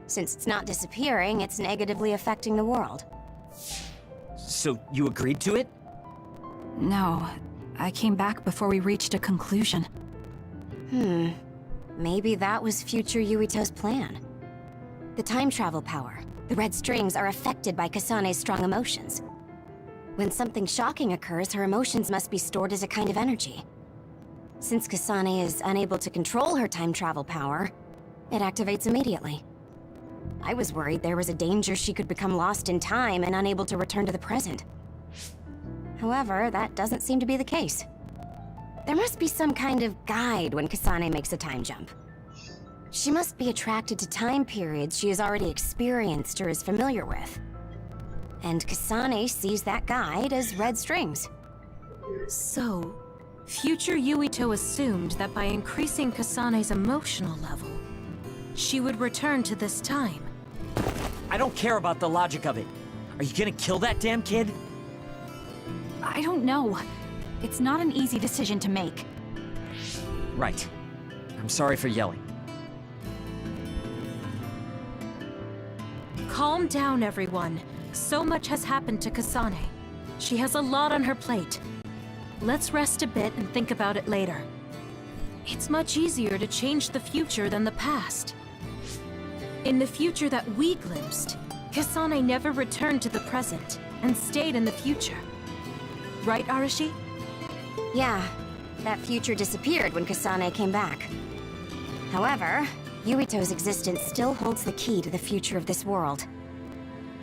Since it's not disappearing, it's negatively affecting the world. So you agreed to it? No, I came back before we reached a conclusion. Maybe that was future Yuito's plan. The time travel power, the red strings, are affected by Kasane's strong emotions. When something shocking occurs, her emotions must be stored as a kind of energy. Since Kasane is unable to control her time travel power, it activates immediately. I was worried there was a danger she could become lost in time and unable to return to the present. However, that doesn't seem to be the case. There must be some kind of guide when Kasane makes a time jump. She must be attracted to time periods she has already experienced or is familiar with. And Kasane sees that guide as red strings. So, future Yuito assumed that by increasing Kasane's emotional level, she would return to this time. I don't care about the logic of it. Are you gonna kill that damn kid? I don't know. It's not an easy decision to make. Right. I'm sorry for yelling. Calm down, everyone. So much has happened to Kasane. She has a lot on her plate. Let's rest a bit and think about it later. It's much easier to change the future than the past. In the future that we glimpsed, Kasane never returned to the present and stayed in the future. Right, Arashi? Yeah, that future disappeared when Kasane came back. However, Yuito's existence still holds the key to the future of this world.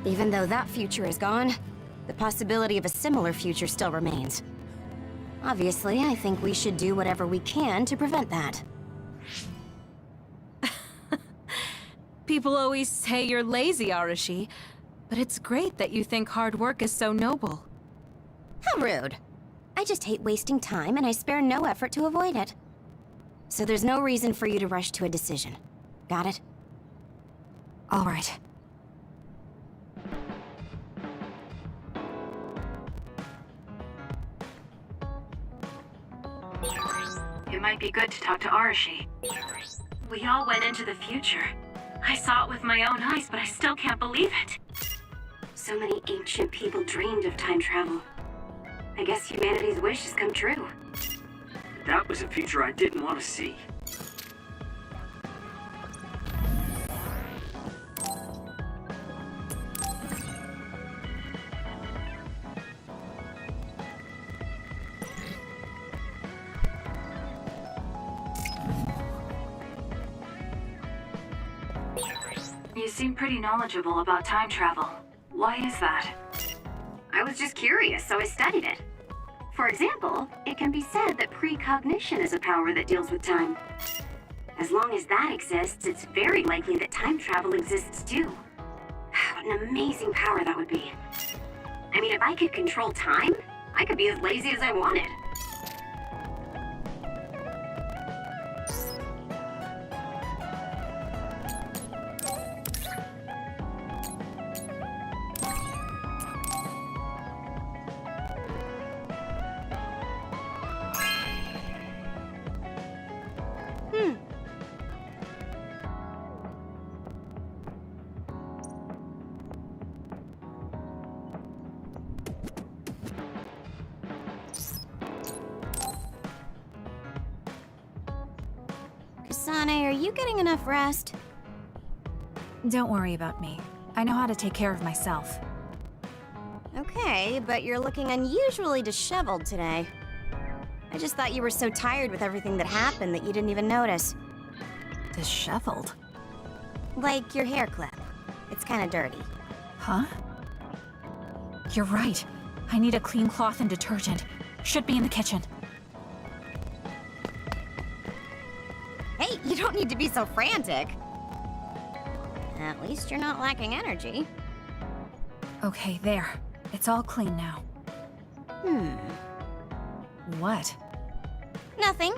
Even though that future is gone, the possibility of a similar future still remains. Obviously, I think we should do whatever we can to prevent that. People always say you're lazy, Arashi, but it's great that you think hard work is so noble. How rude. I just hate wasting time, and I spare no effort to avoid it. So there's no reason for you to rush to a decision. Got it? All right. It might be good to talk to Arashi. We all went into the future. I saw it with my own eyes, but I still can't believe it. So many ancient people dreamed of time travel. I guess humanity's wish has come true. That was a future I didn't want to see. You seem pretty knowledgeable about time travel. Why is that? I was just curious, so I studied it. For example, it can be said that precognition is a power that deals with time. As long as that exists, it's very likely that time travel exists too. What an amazing power that would be. I mean, if I could control time, I could be as lazy as I wanted. Kasane, are you getting enough rest? Don't worry about me. I know how to take care of myself. Okay, but you're looking unusually disheveled today. I just thought you were so tired with everything that happened that you didn't even notice. Disheveled? Like your hair clip. It's kinda dirty. Huh? You're right. I need a clean cloth and detergent. Should be in the kitchen. Hey, you don't need to be so frantic. At least you're not lacking energy. Okay, there. It's all clean now. What? Nothing.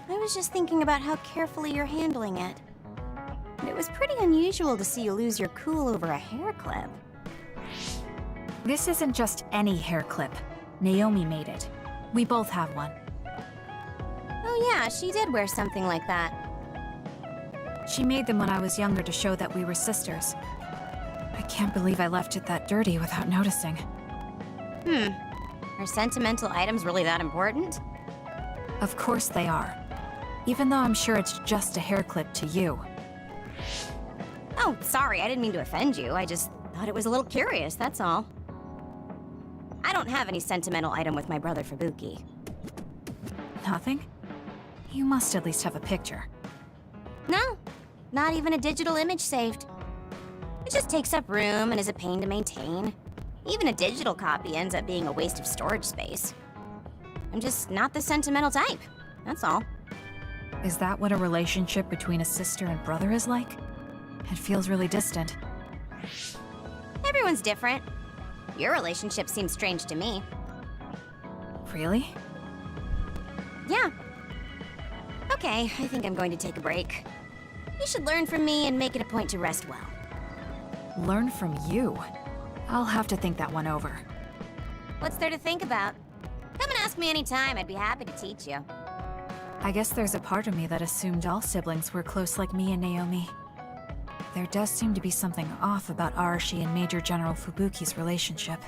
I was just thinking about how carefully you're handling it. It was pretty unusual to see you lose your cool over a hair clip. This isn't just any hair clip. Naomi made it. We both have one. Oh yeah, she did wear something like that. She made them when I was younger to show that we were sisters. I can't believe I left it that dirty without noticing. Are sentimental items really that important? Of course they are. Even though I'm sure it's just a hair clip to you. Oh, sorry, I didn't mean to offend you. I just thought it was a little curious, that's all. I don't have any sentimental item with my brother Fubuki. Nothing? You must at least have a picture. No, not even a digital image saved. It just takes up room and is a pain to maintain. Even a digital copy ends up being a waste of storage space. I'm just not the sentimental type, that's all. Is that what a relationship between a sister and brother is like? It feels really distant. Everyone's different. Your relationship seems strange to me. Really? Yeah. Okay, I think I'm going to take a break. You should learn from me and make it a point to rest well. Learn from you? I'll have to think that one over. What's there to think about? Come and ask me anytime, I'd be happy to teach you. I guess there's a part of me that assumed all siblings were close like me and Naomi. There does seem to be something off about Arashi and Major General Fubuki's relationship.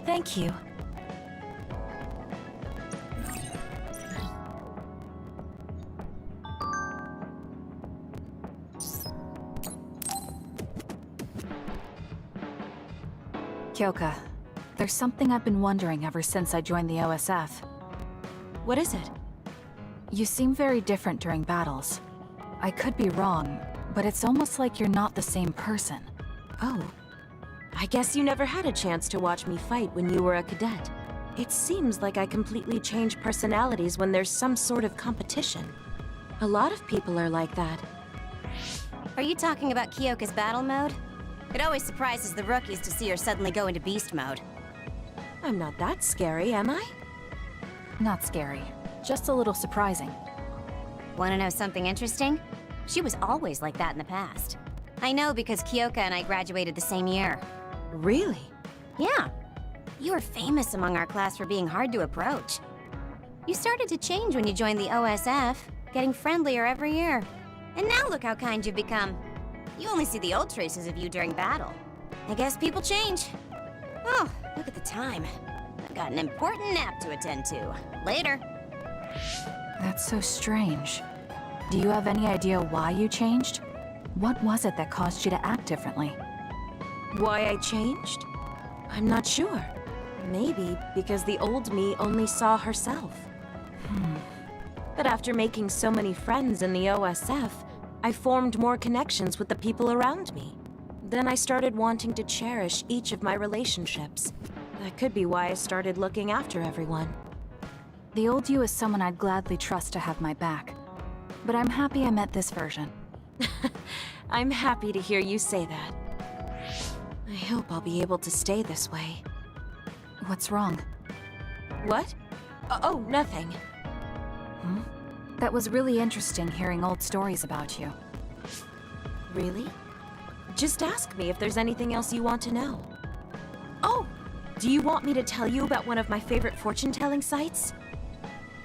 Thank you. Kyoka, there's something I've been wondering ever since I joined the OSF. What is it? You seem very different during battles. I could be wrong, but it's almost like you're not the same person. Oh. I guess you never had a chance to watch me fight when you were a cadet. It seems like I completely change personalities when there's some sort of competition. A lot of people are like that. Are you talking about Kyoka's battle mode? It always surprises the rookies to see her suddenly go into beast mode. I'm not that scary, am I? Not scary. Just a little surprising. Want to know something interesting? She was always like that in the past. I know because Kyoka and I graduated the same year. Really? Yeah. You were famous among our class for being hard to approach. You started to change when you joined the OSF, getting friendlier every year. And now look how kind you've become. You only see the old traces of you during battle. I guess people change. Oh, look at the time. I've got an important nap to attend to. Later. That's so strange. Do you have any idea why you changed? What was it that caused you to act differently? Why I changed? I'm not sure. Maybe because the old me only saw herself. But after making so many friends in the OSF, I formed more connections with the people around me. Then I started wanting to cherish each of my relationships. That could be why I started looking after everyone. The old you is someone I'd gladly trust to have my back. But I'm happy I met this version. I'm happy to hear you say that. I hope I'll be able to stay this way. What's wrong? What? Oh, nothing. That was really interesting hearing old stories about you. Really? Just ask me if there's anything else you want to know. Oh! Do you want me to tell you about one of my favorite fortune-telling sites?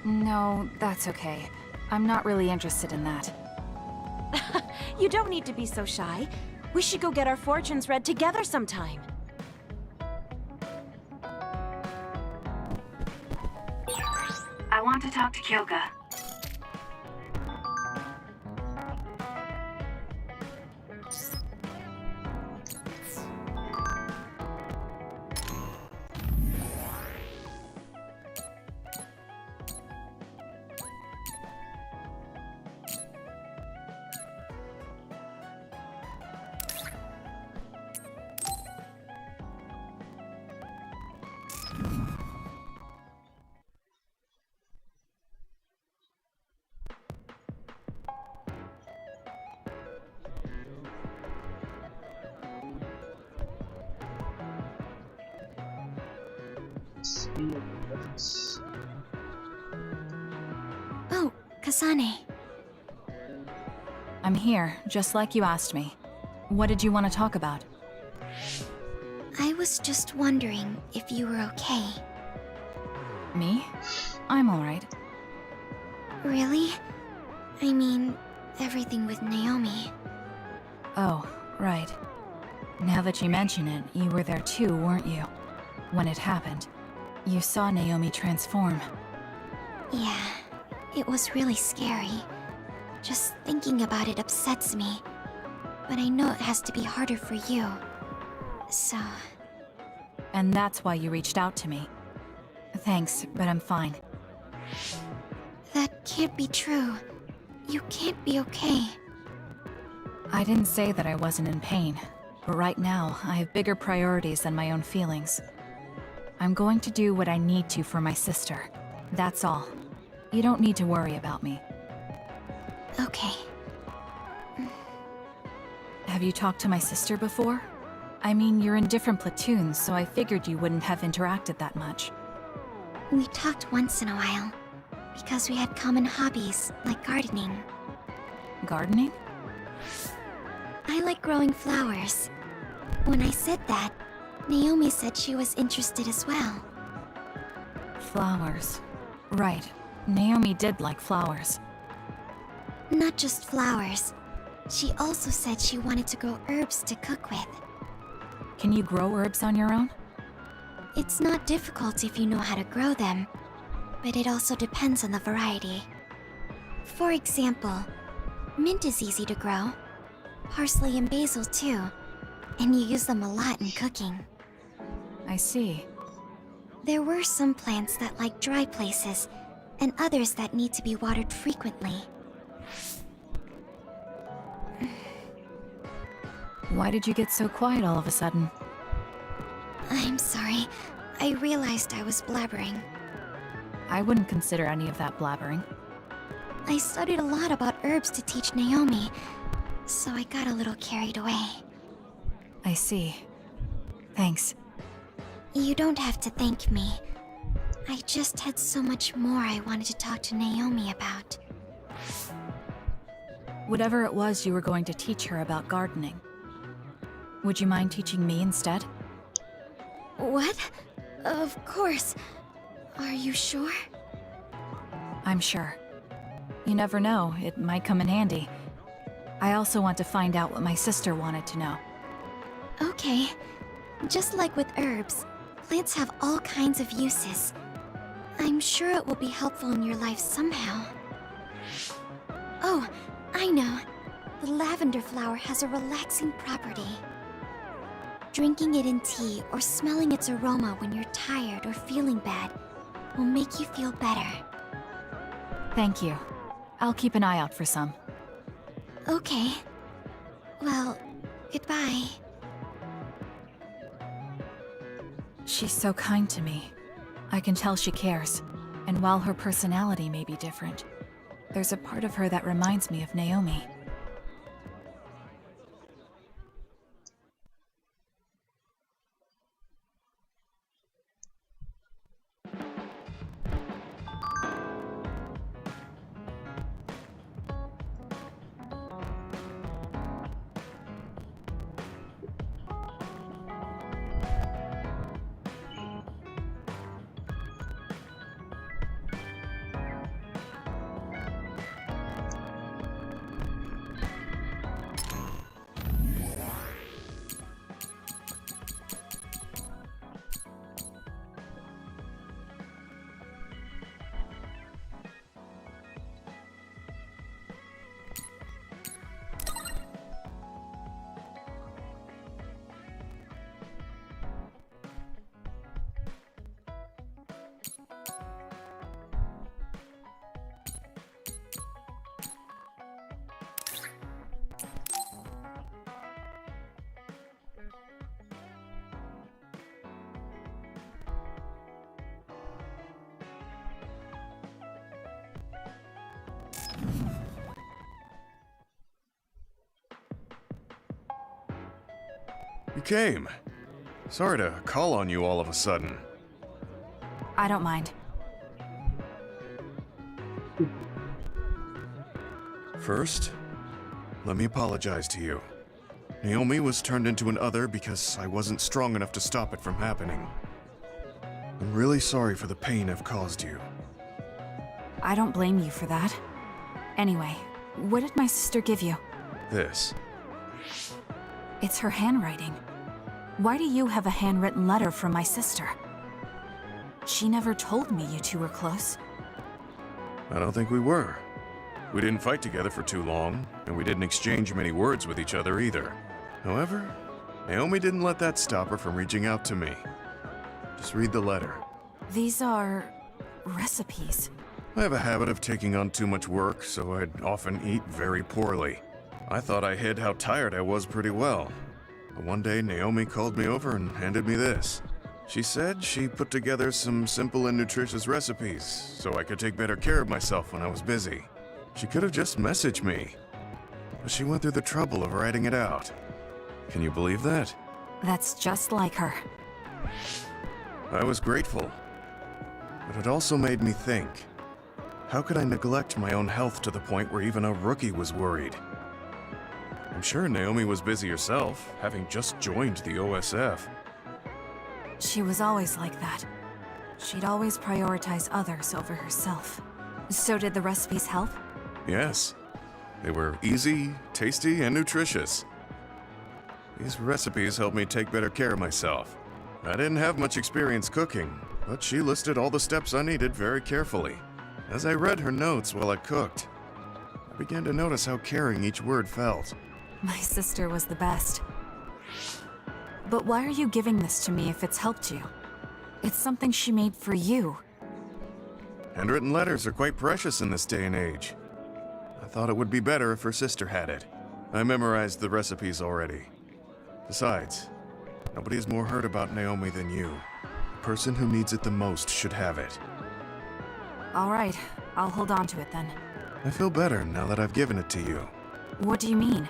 No, that's okay. I'm not really interested in that. You don't need to be so shy. We should go get our fortunes read together sometime. I want to talk to Kyoka. Let's be your presence. Oh, Kasane. I'm here, just like you asked me. What did you want to talk about? I was just wondering if you were okay. Me? I'm alright. Really? I mean, everything with Naomi. Oh, right. Now that you mention it, you were there too, weren't you? When it happened. You saw Naomi transform. Yeah, it was really scary. Just thinking about it upsets me. But I know it has to be harder for you. So... And that's why you reached out to me. Thanks, but I'm fine. That can't be true. You can't be okay. I didn't say that I wasn't in pain, but right now, I have bigger priorities than my own feelings. I'm going to do what I need to for my sister. That's all. You don't need to worry about me. Okay. Have you talked to my sister before? I mean, you're in different platoons, so I figured you wouldn't have interacted that much. We talked once in a while. Because we had common hobbies, like gardening. Gardening? I like growing flowers. When I said that, Naomi said she was interested as well. Flowers. Right. Naomi did like flowers. Not just flowers. She also said she wanted to grow herbs to cook with. Can you grow herbs on your own? It's not difficult if you know how to grow them, but it also depends on the variety. For example, mint is easy to grow. Parsley and basil too. And you use them a lot in cooking. I see. There were some plants that like dry places, and others that need to be watered frequently. Why did you get so quiet all of a sudden? I'm sorry. I realized I was blabbering. I wouldn't consider any of that blabbering. I studied a lot about herbs to teach Naomi, so I got a little carried away. I see. Thanks. You don't have to thank me. I just had so much more I wanted to talk to Naomi about. Whatever it was you were going to teach her about gardening. Would you mind teaching me instead? What? Of course. Are you sure? I'm sure. You never know, it might come in handy. I also want to find out what my sister wanted to know. Okay. Just like with herbs, plants have all kinds of uses. I'm sure it will be helpful in your life somehow. Oh, I know. The lavender flower has a relaxing property. Drinking it in tea or smelling its aroma when you're tired or feeling bad will make you feel better. Thank you. I'll keep an eye out for some. Okay. Well, goodbye. She's so kind to me. I can tell she cares. And while her personality may be different, there's a part of her that reminds me of Naomi. You came. Sorry to call on you all of a sudden. I don't mind. First, let me apologize to you. Naomi was turned into an other because I wasn't strong enough to stop it from happening. I'm really sorry for the pain I've caused you. I don't blame you for that. Anyway, what did my sister give you? This. It's her handwriting. Why do you have a handwritten letter from my sister? She never told me you two were close. I don't think we were. We didn't fight together for too long, and we didn't exchange many words with each other either. However, Naomi didn't let that stop her from reaching out to me. Just read the letter. These are... recipes. I have a habit of taking on too much work, so I'd often eat very poorly. I thought I hid how tired I was pretty well. But one day, Naomi called me over and handed me this. She said she put together some simple and nutritious recipes, so I could take better care of myself when I was busy. She could have just messaged me, but she went through the trouble of writing it out. Can you believe that? That's just like her. I was grateful, but it also made me think. How could I neglect my own health to the point where even a rookie was worried? I'm sure Naomi was busy herself, having just joined the OSF. She was always like that. She'd always prioritize others over herself. So did the recipes help? Yes. They were easy, tasty, and nutritious. These recipes helped me take better care of myself. I didn't have much experience cooking, but she listed all the steps I needed very carefully. As I read her notes while I cooked, I began to notice how caring each word felt. My sister was the best. But why are you giving this to me if it's helped you? It's something she made for you. Handwritten letters are quite precious in this day and age. I thought it would be better if her sister had it. I memorized the recipes already. Besides, nobody has more heard about Naomi than you. The person who needs it the most should have it. All right, I'll hold on to it then. I feel better now that I've given it to you. What do you mean?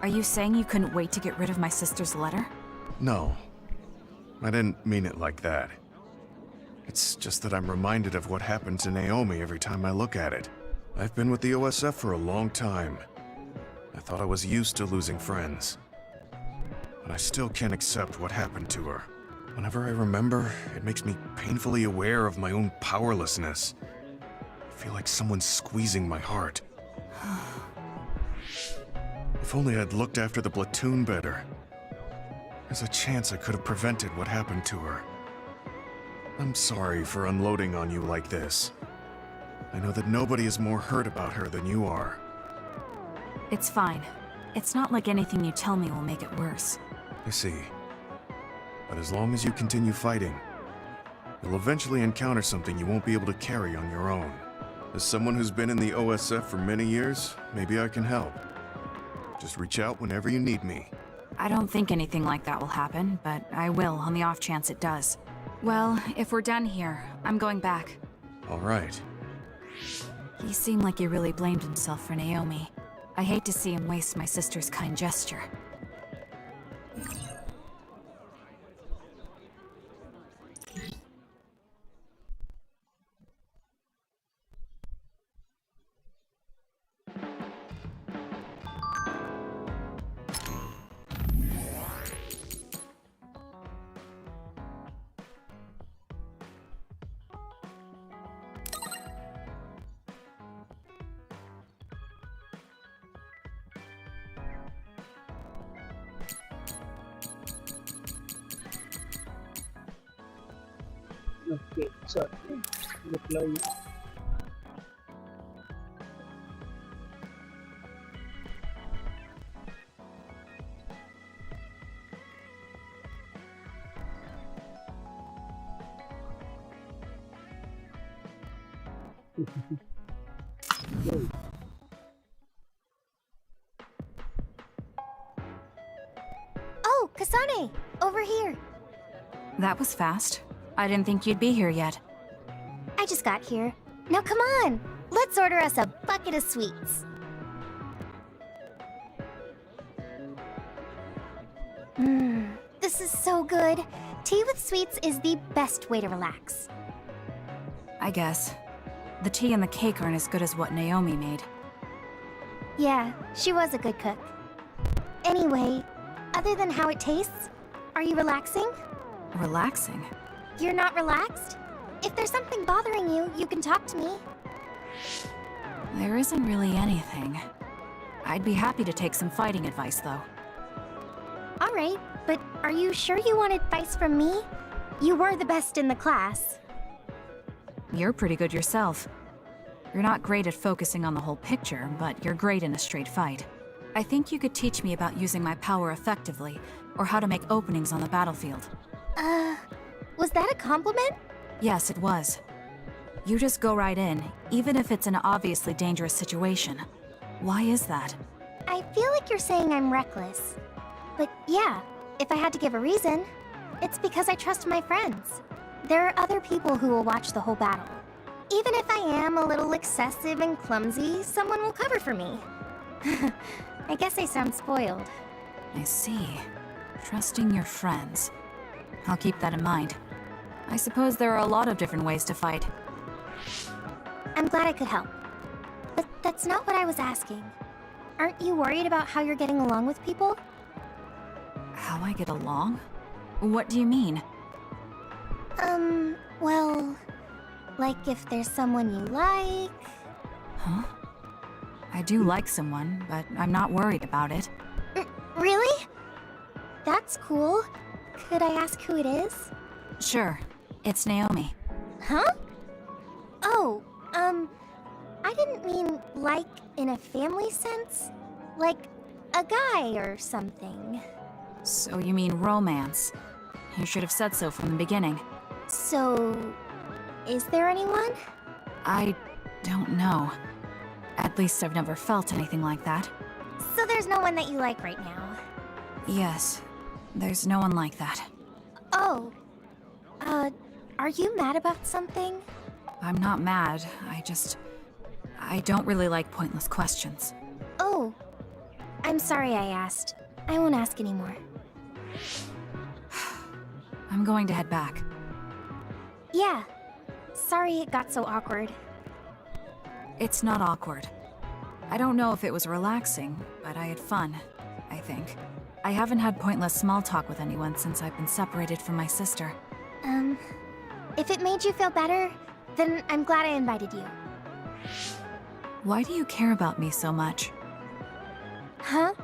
Are you saying you couldn't wait to get rid of my sister's letter? No. I didn't mean it like that. It's just that I'm reminded of what happened to Naomi every time I look at it. I've been with the OSF for a long time. I thought I was used to losing friends. But I still can't accept what happened to her. Whenever I remember, it makes me painfully aware of my own powerlessness. I feel like someone's squeezing my heart. If only I'd looked after the platoon better. There's a chance I could have prevented what happened to her. I'm sorry for unloading on you like this. I know that nobody is more hurt about her than you are. It's fine. It's not like anything you tell me will make it worse. I see. But as long as you continue fighting, you'll eventually encounter something you won't be able to carry on your own. As someone who's been in the OSF for many years, maybe I can help. Just reach out whenever you need me. I don't think anything like that will happen, but I will on the off chance it does. Well, if we're done here, I'm going back. All right. He seemed like he really blamed himself for Naomi. I hate to see him waste my sister's kind gesture. Okay, so reply. Oh, Kasane! Over here! That was fast. I didn't think you'd be here yet. I just got here. Now come on! Let's order us a bucket of sweets. This is so good. Tea with sweets is the best way to relax. I guess. The tea and the cake aren't as good as what Naomi made. Yeah, she was a good cook. Anyway, other than how it tastes, are you relaxing? Relaxing? You're not relaxed? If there's something bothering you, you can talk to me. There isn't really anything. I'd be happy to take some fighting advice, though. Alright, but are you sure you want advice from me? You were the best in the class. You're pretty good yourself. You're not great at focusing on the whole picture, but you're great in a straight fight. I think you could teach me about using my power effectively, or how to make openings on the battlefield. Was that a compliment? Yes, it was. You just go right in, even if it's an obviously dangerous situation. Why is that? I feel like you're saying I'm reckless. But yeah, if I had to give a reason, it's because I trust my friends. There are other people who will watch the whole battle. Even if I am a little excessive and clumsy, someone will cover for me. I guess I sound spoiled. I see. Trusting your friends. I'll keep that in mind. I suppose there are a lot of different ways to fight. I'm glad I could help. But that's not what I was asking. Aren't you worried about how you're getting along with people? How I get along? What do you mean? Well, like if there's someone you like... Huh? I do like someone, but I'm not worried about it. Really? That's cool. Could I ask who it is? Sure. It's Naomi. Huh? Oh, I didn't mean like in a family sense. Like a guy or something. So you mean romance. You should have said so from the beginning. So, is there anyone? I don't know. At least I've never felt anything like that. So there's no one that you like right now? Yes. There's no one like that. Oh. Are you mad about something? I'm not mad. I don't really like pointless questions. Oh. I'm sorry I asked. I won't ask anymore. I'm going to head back. Yeah. Sorry it got so awkward. It's not awkward. I don't know if it was relaxing, but I had fun, I think. I haven't had pointless small talk with anyone since I've been separated from my sister. If it made you feel better, then I'm glad I invited you. Why do you care about me so much? Huh?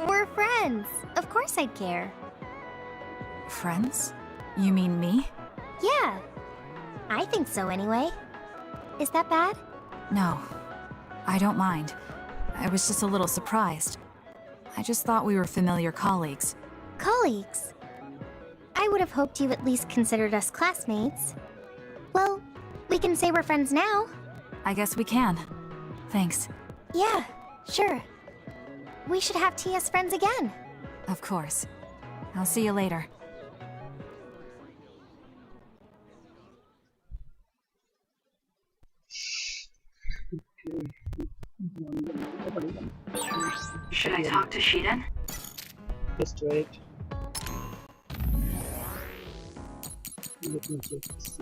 We're friends. Of course I'd care. Friends? You mean me? Yeah. I think so anyway. Is that bad? No. I don't mind. I was just a little surprised. I just thought we were familiar colleagues. Colleagues? I would have hoped you at least considered us classmates. Well, we can say we're friends now. I guess we can. Thanks. Yeah, sure. We should have tea as friends again. Of course. I'll see you later. Should I talk to Shiden? Just wait. Let me check this.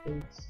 Things.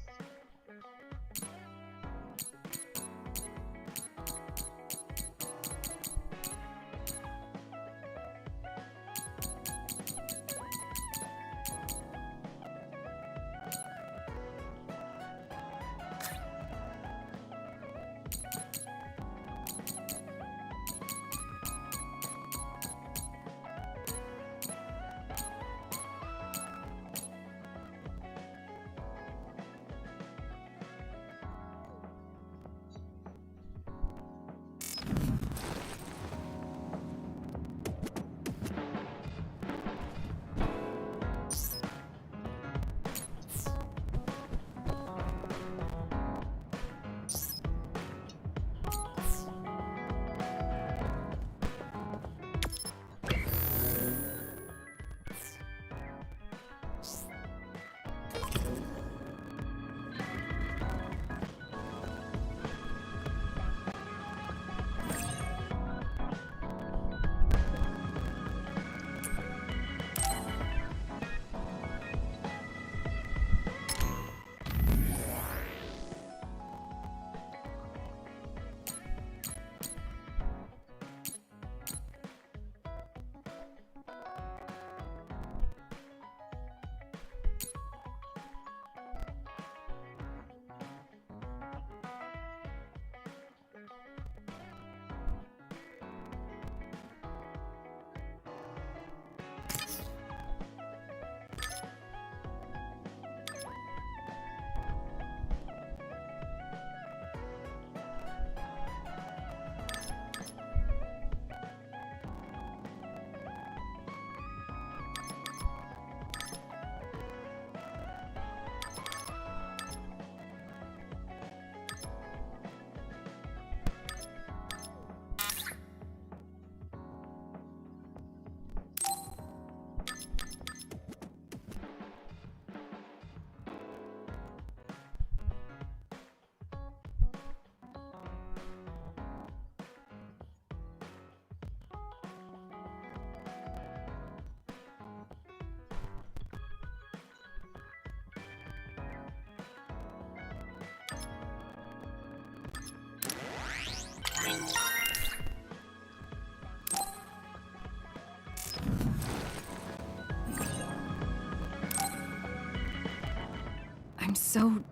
so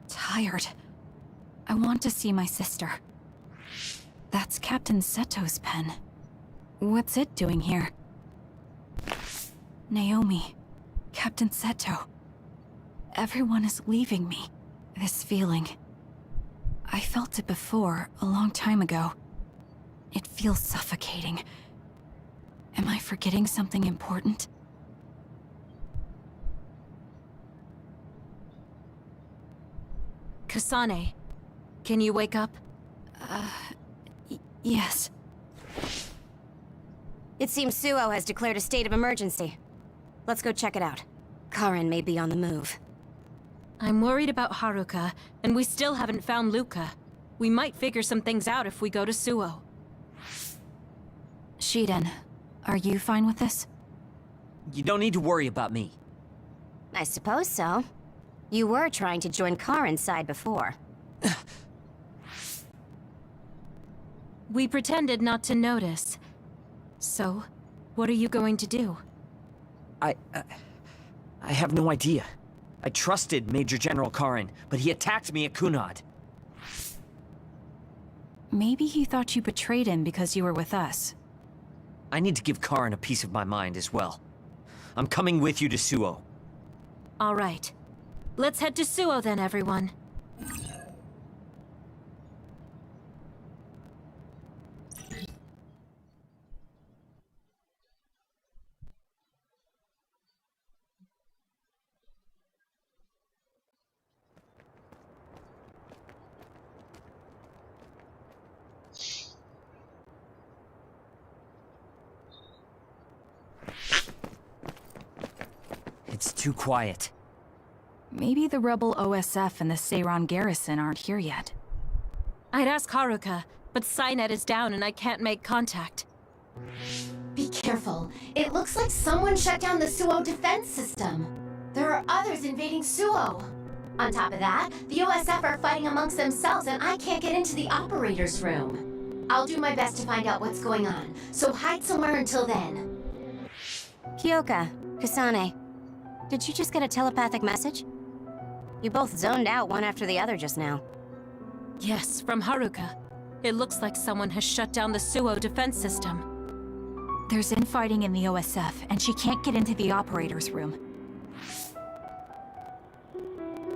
tired. I want to see my sister. That's Captain Seto's pen. What's it doing here? Naomi, Captain Seto. Everyone is leaving me. This feeling. I felt it before, a long time ago. It feels suffocating. Am I forgetting something important? Kasane, can you wake up? Yes. It seems Suo has declared a state of emergency. Let's go check it out. Karin may be on the move. I'm worried about Haruka, and we still haven't found Luca. We might figure some things out if we go to Suo. Shiden, are you fine with this? You don't need to worry about me. I suppose so. You were trying to join Karin's side before. We pretended not to notice. So, what are you going to do? I have no idea. I trusted Major General Karin, but he attacked me at Kunad. Maybe he thought you betrayed him because you were with us. I need to give Karin a piece of my mind as well. I'm coming with you to Suo. All right. Let's head to Suo then, everyone. It's too quiet. Maybe the rebel OSF and the Seiran garrison aren't here yet. I'd ask Haruka, but Psynet is down and I can't make contact. Be careful. It looks like someone shut down the Suo defense system. There are others invading Suo. On top of that, the OSF are fighting amongst themselves and I can't get into the operator's room. I'll do my best to find out what's going on, so hide somewhere until then. Kyoka, Kasane, did you just get a telepathic message? You both zoned out one after the other just now. Yes, from Haruka. It looks like someone has shut down the Suo defense system. There's infighting in the OSF, and she can't get into the operator's room.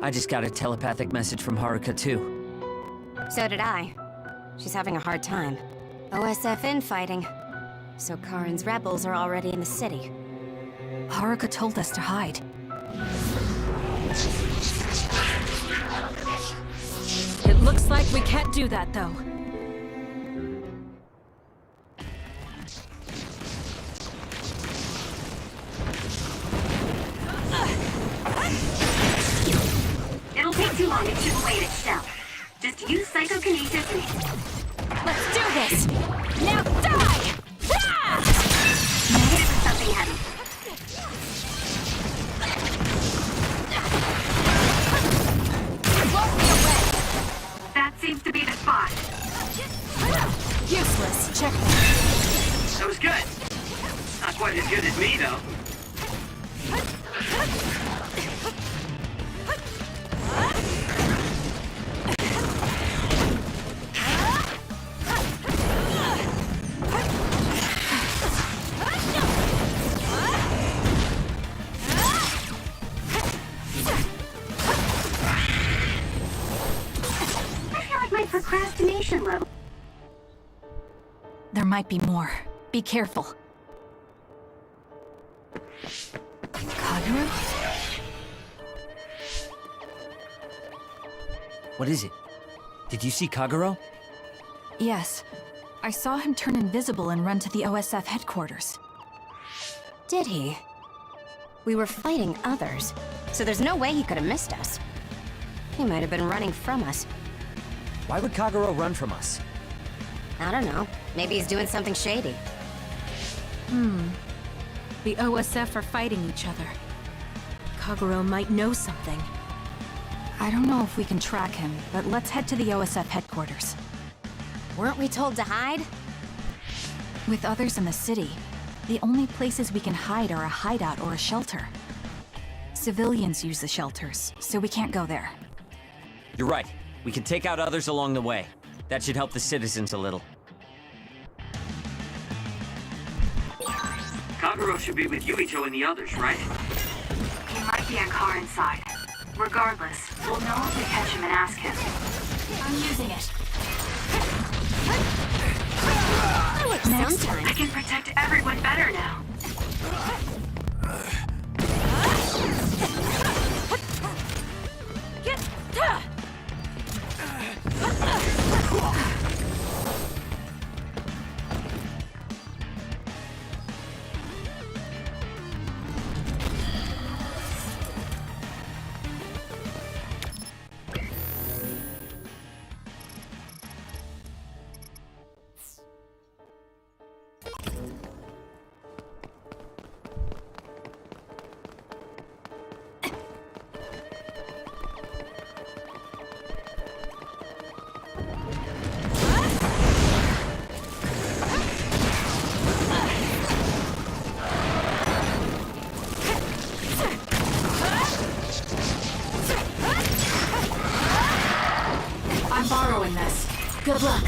I just got a telepathic message from Haruka too. So did I. She's having a hard time. OSF infighting. So Karin's rebels are already in the city. Haruka told us to hide. It looks like we can't do that, though. It'll take too long to chip away at its shell. Just use psychokinesis and... Let's do this! Now die! Ah! Hit it with something heavy. That seems to be the spot. Useless. Check that. That was good. Not quite as good as me, though. Procrastination level. There might be more. Be careful. Kagero? What is it? Did you see Kagero? Yes. I saw him turn invisible and run to the OSF headquarters. Did he? We were fighting others, so there's no way he could have missed us. He might have been running from us. Why would Kagero run from us? I don't know. Maybe he's doing something shady. The OSF are fighting each other. Kagero might know something. I don't know if we can track him, but let's head to the OSF headquarters. Weren't we told to hide? With others in the city, the only places we can hide are a hideout or a shelter. civilians use the shelters, so we can't go there. You're right. We can take out others along the way. That should help the citizens a little. Kagero should be with Yuito and the others, right? He might be on Karin's side. Regardless, we'll know if we catch him and ask him. I'm using it. Next, I can protect everyone better now. I'm borrowing this. Good luck.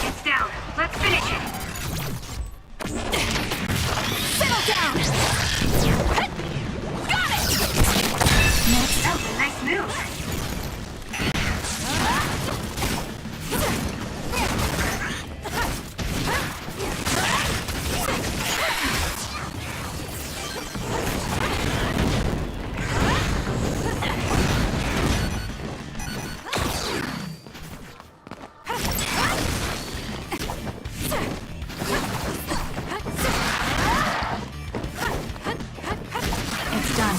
It's down. Let's finish it. Settle down! Got it! That was a nice move. It's done.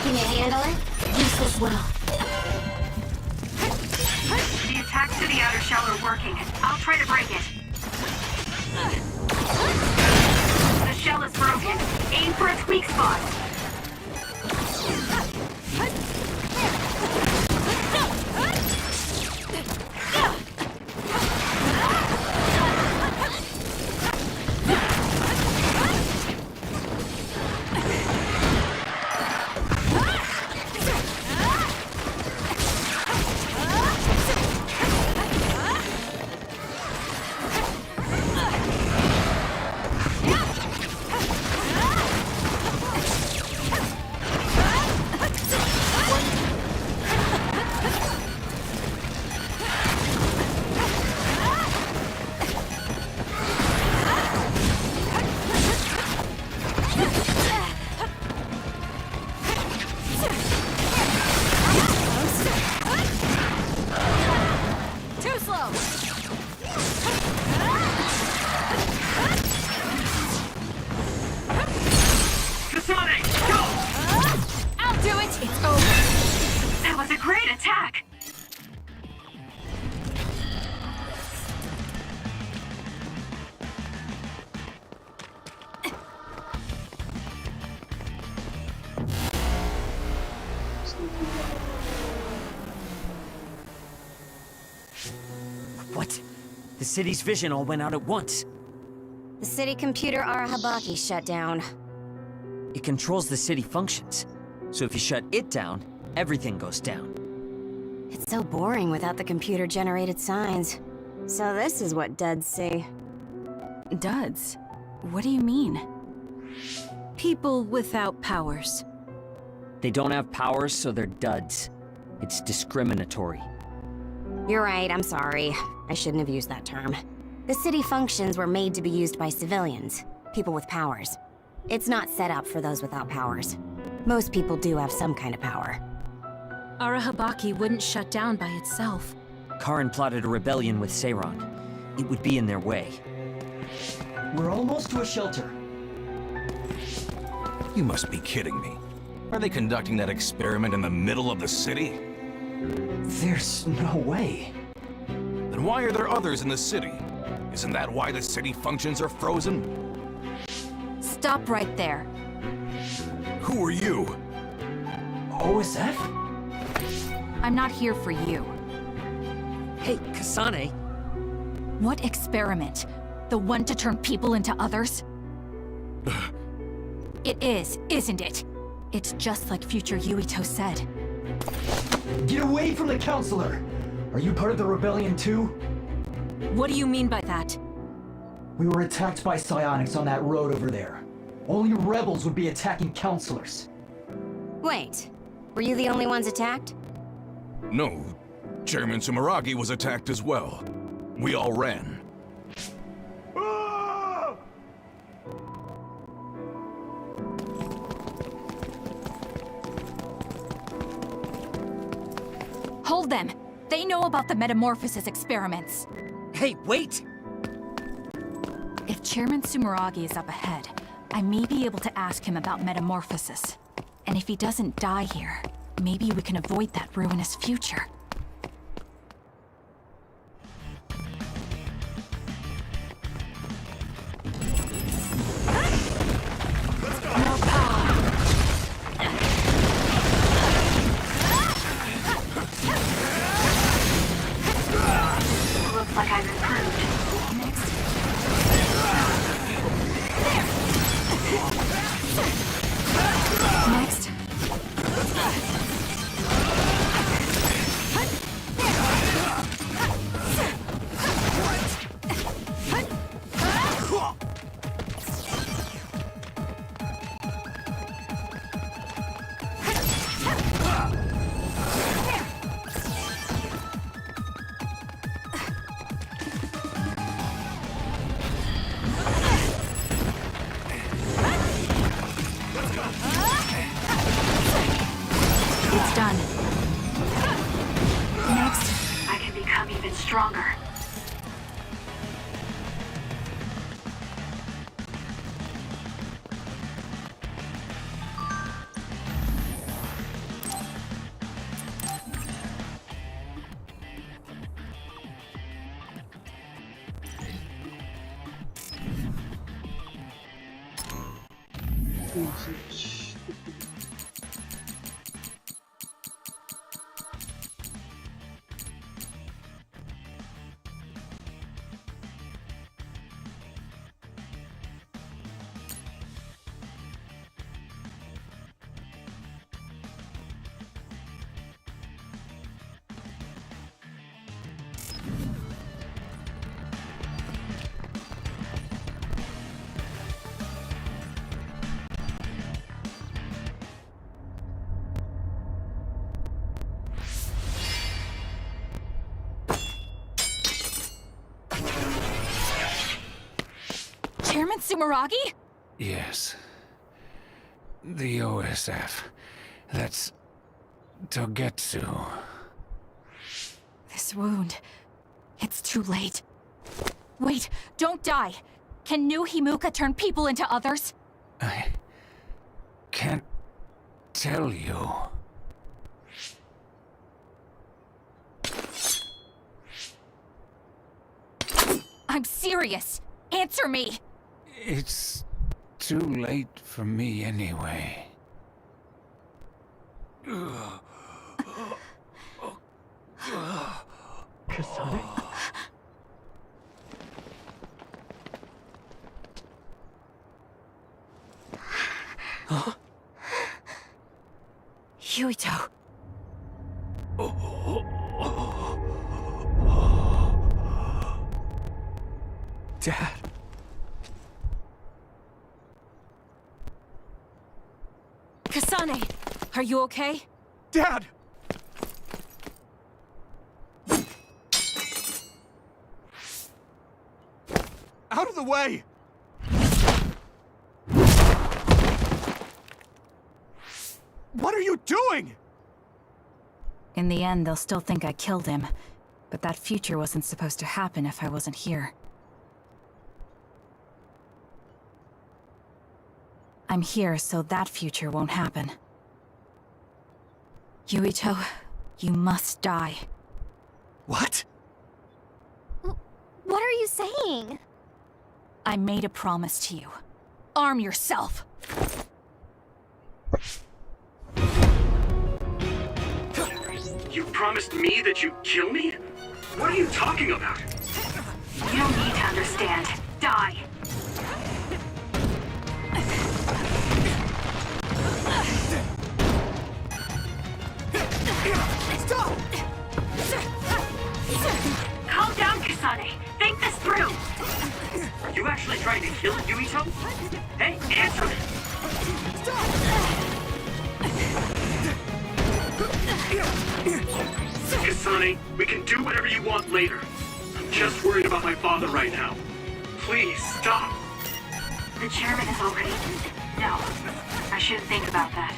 Can you handle it? Use this well. The attacks to the outer shell are working. I'll try to break it. The shell is broken. Aim for its weak spot. Too slow! Kasane, go! I'll do it! It's over! That was a great attack. What? The city's vision all went out at once. The city computer Arahabaki shut down. It controls the city functions. So if you shut it down, everything goes down. It's so boring without the computer-generated signs. So this is what duds see. Duds? What do you mean? People without powers. They don't have powers, so they're duds. It's discriminatory. You're right, I'm sorry. I shouldn't have used that term. The city functions were made to be used by civilians, people with powers. It's not set up for those without powers. Most people do have some kind of power. Arahabaki wouldn't shut down by itself. Karin plotted a rebellion with Seiran. It would be in their way. We're almost to a shelter. You must be kidding me. Are they conducting that experiment in the middle of the city? There's no way. Then why are there others in the city? Isn't that why the city functions are frozen? Stop right there. Who are you? OSF? I'm not here for you. Hey, Kasane. What experiment? The one to turn people into others? It is, isn't it? It's just like future Yuito said. Get away from the counselor! Are you part of the rebellion too? What do you mean by that? We were attacked by psionics on that road over there. Only rebels would be attacking counselors. Wait, were you the only ones attacked? No. Chairman Sumeragi was attacked as well. We all ran. Hold them! They know about the metamorphosis experiments. Hey, wait! If Chairman Sumeragi is up ahead, I may be able to ask him about metamorphosis. And if he doesn't die here, maybe we can avoid that ruinous future. Looks like I've improved. Next. It's done. Next. I can become even stronger. Chairman Sumeragi? Yes. The OSF. That's Togetsu. This wound. It's too late. Wait, don't die. Can new Himuka turn people into others? I can't tell you. I'm serious. Answer me. It's too late for me anyway. Kasane? Huh? Yuito. Dad. Kasane, are you okay? Dad! Out of the way! What are you doing? In the end, they'll still think I killed him. But that future wasn't supposed to happen if I wasn't here. I'm here so that future won't happen. Yuito, you must die. What? What are you saying? I made a promise to you. Arm yourself! You promised me that you'd kill me? What are you talking about? You don't need to understand. Die. Stop! Calm down, Kasane. Think this through. Are you actually trying to kill Yuito? Hey, answer me! Kasane, we can do whatever you want later. I'm just worried about my father right now. Please, stop! The chairman is already... No, I shouldn't think about that.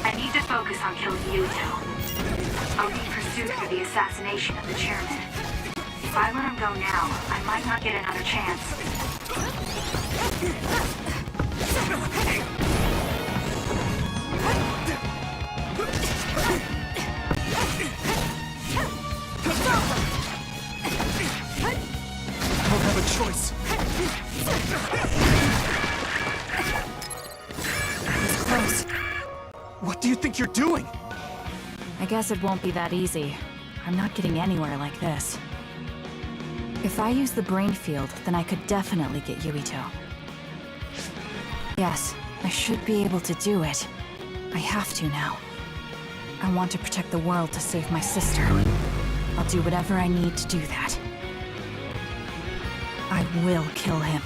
I need to focus on killing Yuito. I'll be pursued for the assassination of the chairman. If I let him go now, I might not get another chance. I don't have a choice. It's close. What do you think you're doing? I guess it won't be that easy. I'm not getting anywhere like this. If I use the brain field, then I could definitely get Yuito. Yes, I should be able to do it. I have to now. I want to protect the world to save my sister. I'll do whatever I need to do that. I will kill him.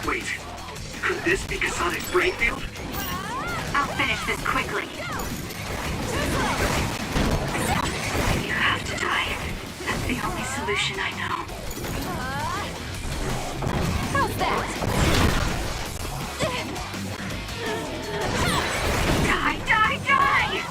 Wait, could this be Kasane's brain field? I'll finish this quickly. You have to die. That's the only solution I know. How's that? Die, die, die!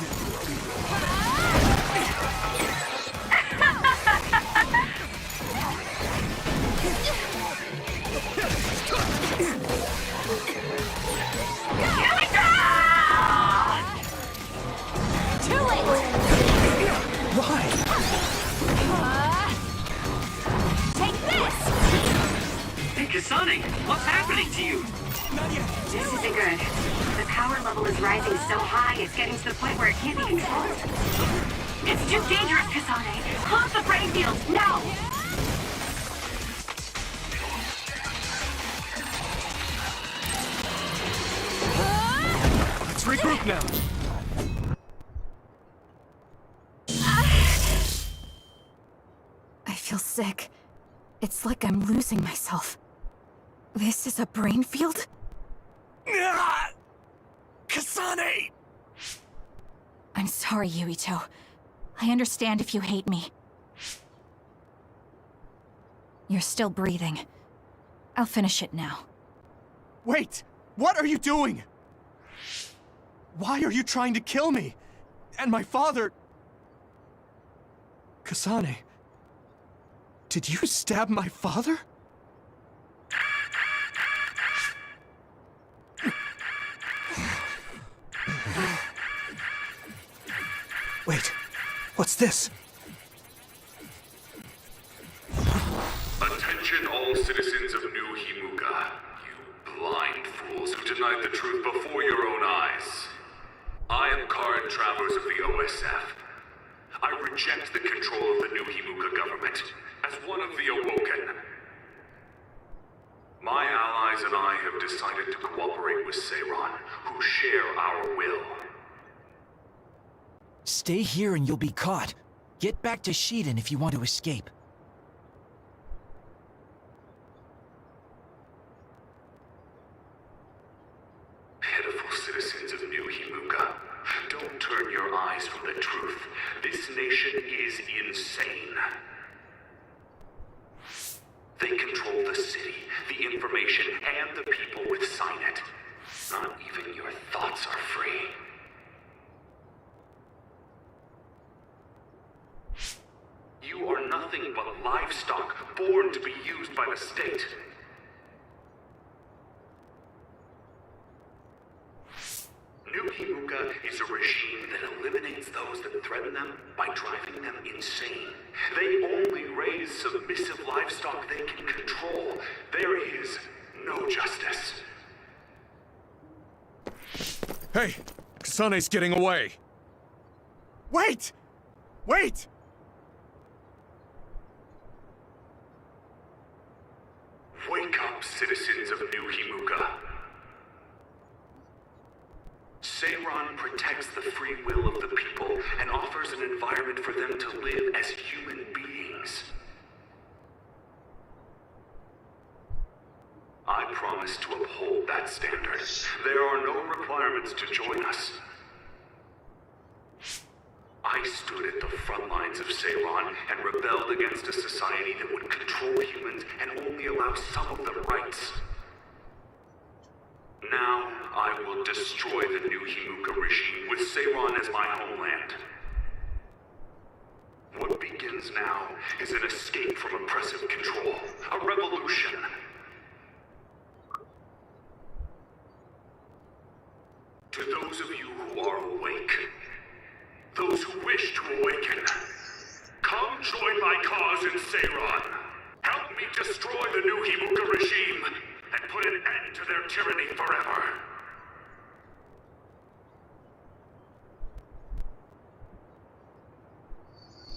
Too late! Why? Take this! Hey, Kasane, what's happening to you? This isn't good. The power level is rising so high, it's getting to the point where it can't be controlled. It's too dangerous, Kasane! Close the brain field, now! Let's regroup now. I feel sick. It's like I'm losing myself. This is a brain field? Kasane! I'm sorry, Yuito. I understand if you hate me. You're still breathing. I'll finish it now. Wait! What are you doing? Why are you trying to kill me? And my father... Kasane... Did you stab my father? Wait, what's this? Attention all citizens of New Himuka. You blind fools who denied the truth before your own eyes. I am Karin Travers of the OSF. I reject the control of the New Himuka government as one of the Awoken. My allies allies and I have decided to cooperate with Seiran, who share our will. Stay here and you'll be caught. Get back to Shiden if you want to escape. Pitiful citizens of New Himuka, don't turn your eyes from the truth. This nation is insane. They control the city, the information, and the people with Signet. Not even your thoughts are free. You are nothing but livestock, born to be used by the state. New Himuka is a regime that eliminates those that threaten them by driving them insane. They only raise submissive livestock they can control. There is no justice. Hey! Kasane's getting away! Wait! Wait! Wake up, citizens of New Himuka. Seiran protects the free will of the people and offers an environment for them to live as human beings. I promise to uphold that standard. There are no requirements to join us. I stood at the front lines of Seiran and rebelled against a society that would control humans and only allow some of them rights. Now, I will destroy the New Himuka regime with Seiran as my homeland. What begins now is an escape from oppressive control, a revolution. To those of you who are awake, those who wish to awaken, come join my cause in Seiran. Help me destroy the New Himuka regime and put an end to their tyranny forever.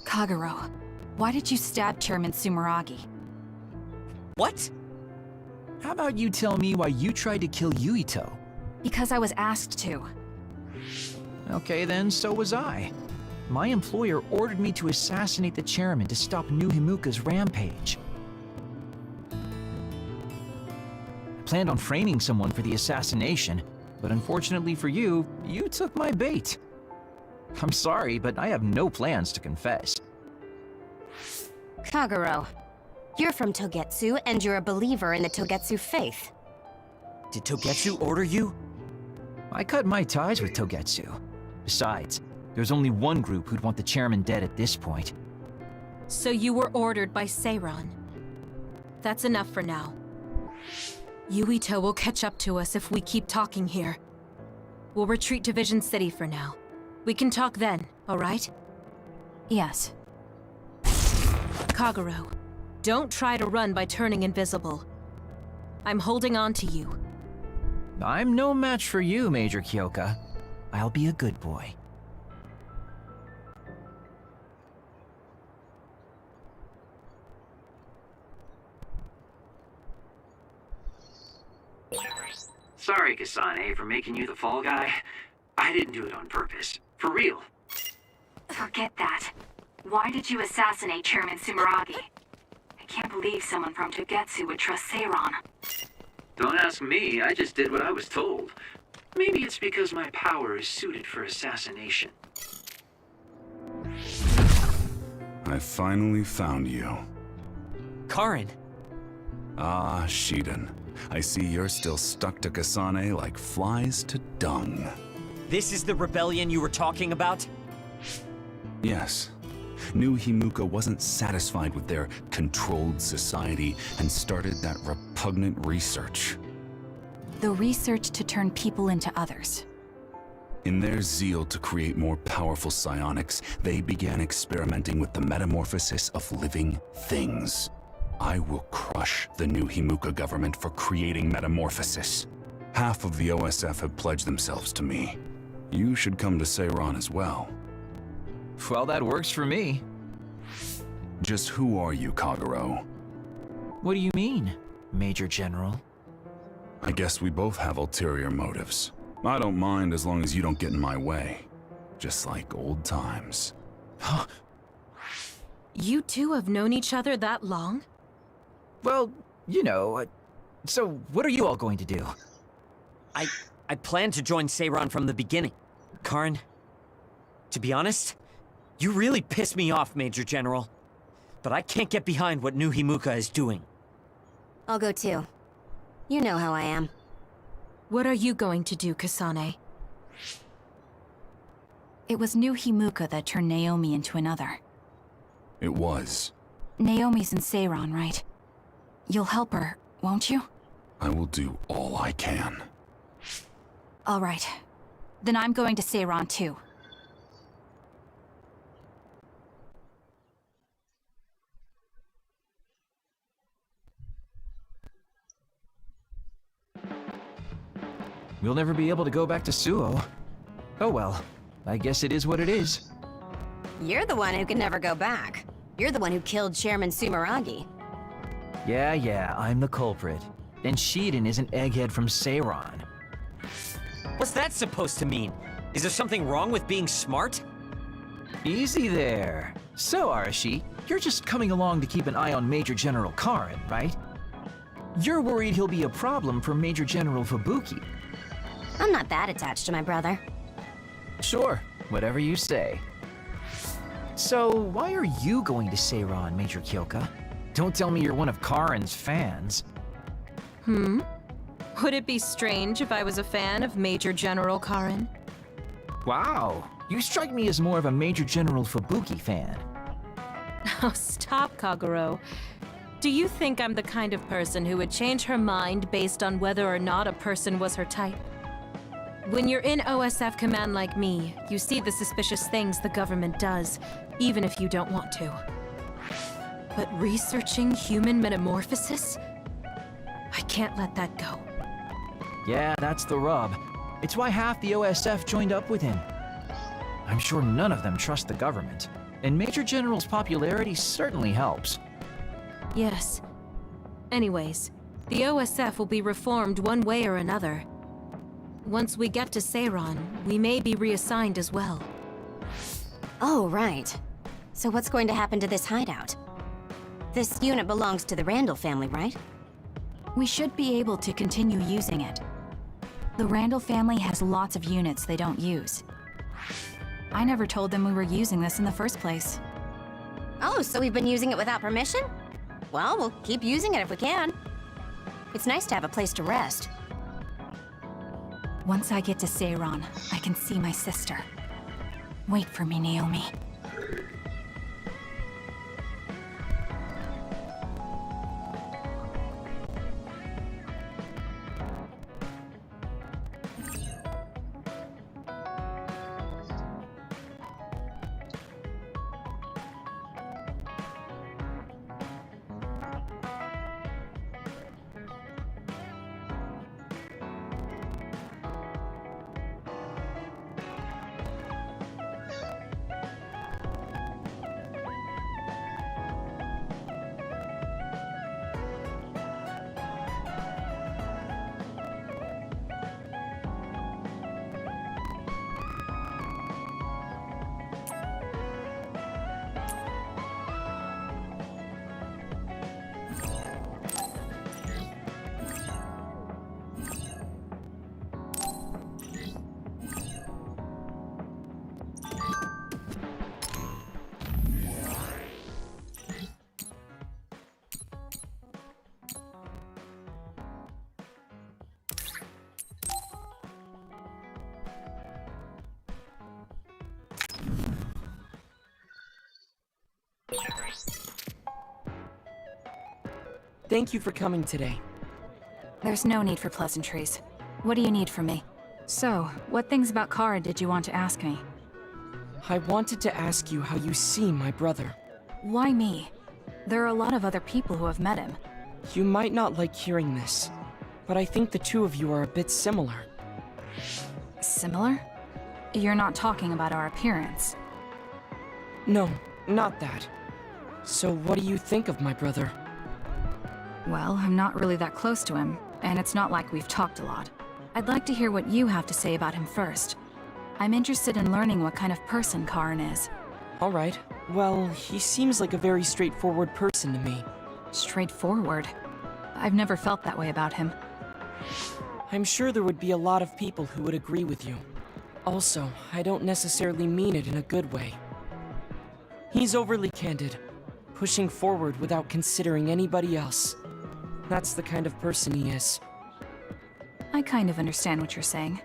Kagero, why did you stab Chairman Sumeragi? What? How about you tell me why you tried to kill Yuito? Because I was asked to. Okay then, so was I. My employer ordered me to assassinate the chairman to stop New Himuka's rampage. I planned on framing someone for the assassination, but unfortunately for you, you took my bait. I'm sorry, but I have no plans to confess. Kagero, you're from Togetsu, and you're a believer in the Togetsu faith. Did Togetsu order you? I cut my ties with Togetsu. Besides, there's only one group who'd want the chairman dead at this point. So you were ordered by Seiran. That's enough for now. Yuito will catch up to us if we keep talking here. We'll retreat to Vision City for now. We can talk then, alright? Yes. Kagero, don't try to run by turning invisible. I'm holding on to you. I'm no match for you, Major Kyoka. I'll be a good boy. Sorry, Kasane, for making you the fall guy. I didn't do it on purpose. For real. Forget that. Why did you assassinate Chairman Sumeragi? I can't believe someone from Togetsu would trust Seiran. Don't ask me, I just did what I was told. Maybe it's because my power is suited for assassination. I finally found you. Karin! Ah, Shiden. I see you're still stuck to Kasane like flies to dung. This is the rebellion you were talking about? Yes. New Himuka wasn't satisfied with their controlled society and started that repugnant research. The research to turn people into others. In their zeal to create more powerful psionics, they began experimenting with the metamorphosis of living things. I will crush the New Himuka government for creating metamorphosis. Half of the OSF have pledged themselves to me. You should come to Seiran as well. Well, that works for me. Just who are you, Kagero? What do you mean, Major General? I guess we both have ulterior motives. I don't mind as long as you don't get in my way. Just like old times. You two have known each other that long? Well, you know, so what are you all going to do? I planned to join Seiran from the beginning. Karin, to be honest, you really piss me off, Major General. But I can't get behind what New Himuka is doing. I'll go too. You know how I am. What are you going to do, Kasane? It was New Himuka that turned Naomi into another. It was. Naomi's in Seiran, right? You'll help her, won't you? I will do all I can. All right. Then I'm going to Seiran too. We'll never be able to go back to Suo. Oh well, I guess it is what it is. You're the one who can never go back. You're the one who killed Chairman Sumeragi. Yeah, I'm the culprit. And Shiden is an egghead from Seiran. What's that supposed to mean? Is there something wrong with being smart? Easy there. So, Arashi, you're just coming along to keep an eye on Major General Karin, right? You're worried he'll be a problem for Major General Fubuki. I'm not that attached to my brother. Sure, whatever you say. So, why are you going to Seiran, Major Kyoka? Don't tell me you're one of Karin's fans. Would it be strange if I was a fan of Major General Karin? Wow, you strike me as more of a Major General Fubuki fan. Oh, stop, Kaguro. Do you think I'm the kind of person who would change her mind based on whether or not a person was her type? When you're in OSF command like me, you see the suspicious things the government does, even if you don't want to. But researching human metamorphosis? I can't let that go. Yeah, that's the rub. It's why half the OSF joined up with him. I'm sure none of them trust the government, and Major General's popularity certainly helps. Yes. Anyways, the OSF will be reformed one way or another. Once we get to Seiran, we may be reassigned as well. Oh, right. So what's going to happen to this hideout? This unit belongs to the Randall family, right? We should be able to continue using it. The Randall family has lots of units they don't use. I never told them we were using this in the first place. Oh, so we've been using it without permission? Well, we'll keep using it if we can. It's nice to have a place to rest. Once I get to Seiran, I can see my sister. Wait for me, Naomi. Thank you for coming today. There's no need for pleasantries. What do you need from me? So, what things about Kara did you want to ask me? I wanted to ask you how you see my brother. Why me? There are a lot of other people who have met him. You might not like hearing this, but I think the two of you are a bit similar. Similar? You're not talking about our appearance. No, not that. So what do you think of my brother? Well, I'm not really that close to him, and it's not like we've talked a lot. I'd like to hear what you have to say about him first. I'm interested in learning what kind of person Karin is. All right. Well, he seems like a very straightforward person to me. Straightforward? I've never felt that way about him. I'm sure there would be a lot of people who would agree with you. Also, I don't necessarily mean it in a good way. He's overly candid, pushing forward without considering anybody else. That's the kind of person he is. I kind of understand what you're saying.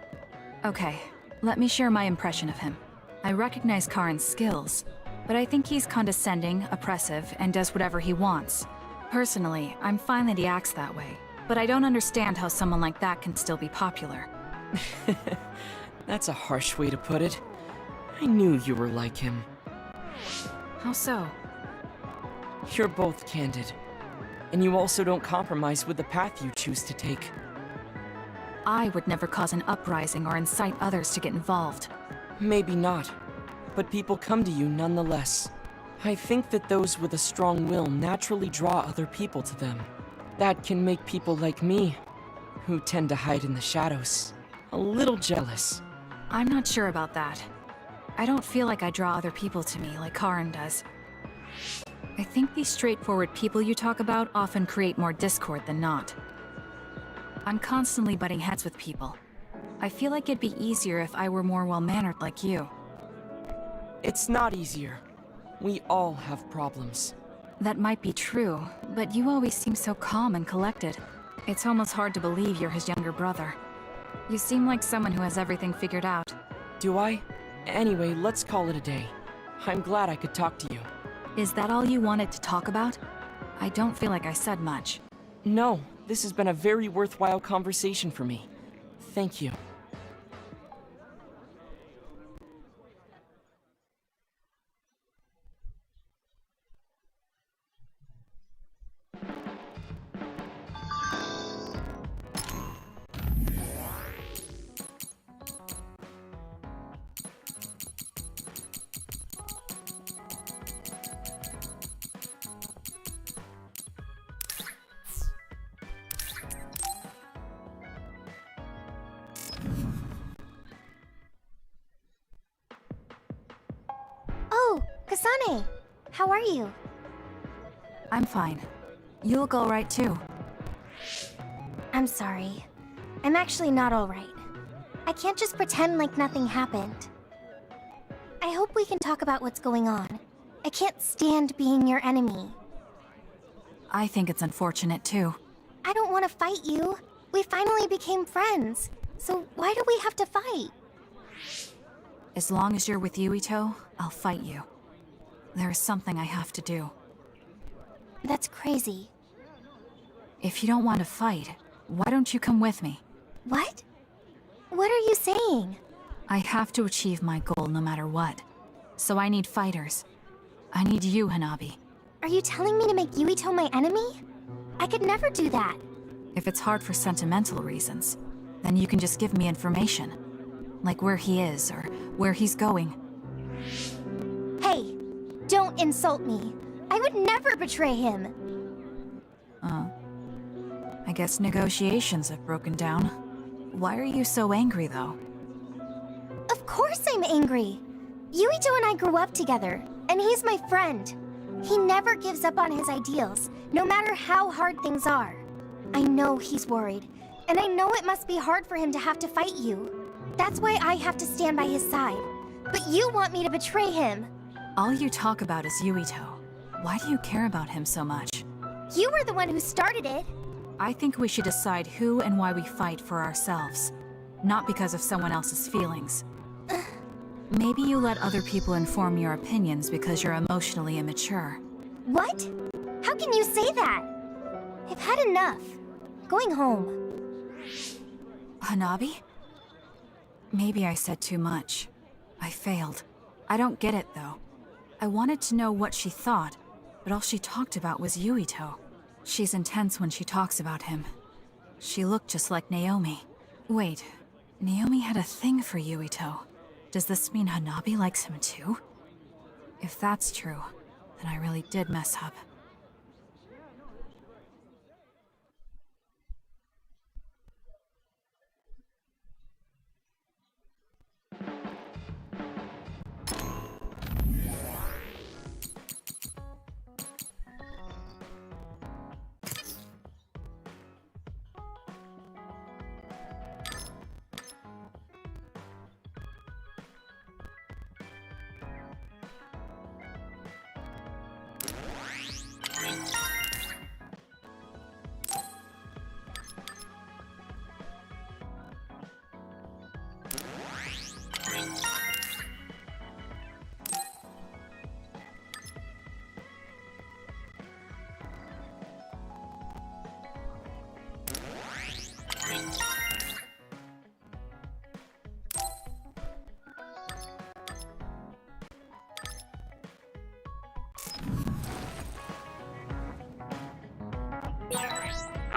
Okay, let me share my impression of him. I recognize Karin's skills, but I think he's condescending, oppressive, and does whatever he wants. Personally, I'm fine that he acts that way, but I don't understand how someone like that can still be popular. That's a harsh way to put it. I knew you were like him. How so? You're both candid. And you also don't compromise with the path you choose to take. I would never cause an uprising or incite others to get involved. Maybe not, but people come to you nonetheless. I think that those with a strong will naturally draw other people to them. That can make people like me, who tend to hide in the shadows, a little jealous. I'm not sure about that. I don't feel like I draw other people to me like Karin does. I think these straightforward people you talk about often create more discord than not. I'm constantly butting heads with people. I feel like it'd be easier if I were more well-mannered like you. It's not easier. We all have problems. That might be true, but you always seem so calm and collected. It's almost hard to believe you're his younger brother. You seem like someone who has everything figured out. Do I? Anyway, let's call it a day. I'm glad I could talk to you. Is that all you wanted to talk about? I don't feel like I said much. No, this has been a very worthwhile conversation for me. Thank you. Oh, Kasane! How are you? I'm fine. You look alright too. I'm sorry. I'm actually not alright. I can't just pretend like nothing happened. I hope we can talk about what's going on. I can't stand being your enemy. I think it's unfortunate too. I don't want to fight you. We finally became friends. So why do we have to fight? As long as you're with Yuito, I'll fight you. There is something I have to do. That's crazy. If you don't want to fight, why don't you come with me? What? What are you saying? I have to achieve my goal no matter what. So I need fighters. I need you, Hanabi. Are you telling me to make Yuito my enemy? I could never do that. If it's hard for sentimental reasons, then you can just give me information. Like where he is, or where he's going. Hey, don't insult me. I would never betray him. I guess negotiations have broken down. Why are you so angry, though? Of course I'm angry. Yuito and I grew up together, and he's my friend. He never gives up on his ideals, no matter how hard things are. I know he's worried, and I know it must be hard for him to have to fight you. That's why I have to stand by his side. But you want me to betray him. All you talk about is Yuito. Why do you care about him so much? You were the one who started it. I think we should decide who and why we fight for ourselves, not because of someone else's feelings. Maybe you let other people inform your opinions because you're emotionally immature. What? How can you say that? I've had enough. Going home. Hanabi? Maybe I said too much. I failed. I don't get it, though. I wanted to know what she thought, but all she talked about was Yuito. She's intense when she talks about him. She looked just like Naomi. Wait, Naomi had a thing for Yuito. Does this mean Hanabi likes him too? If that's true, then I really did mess up.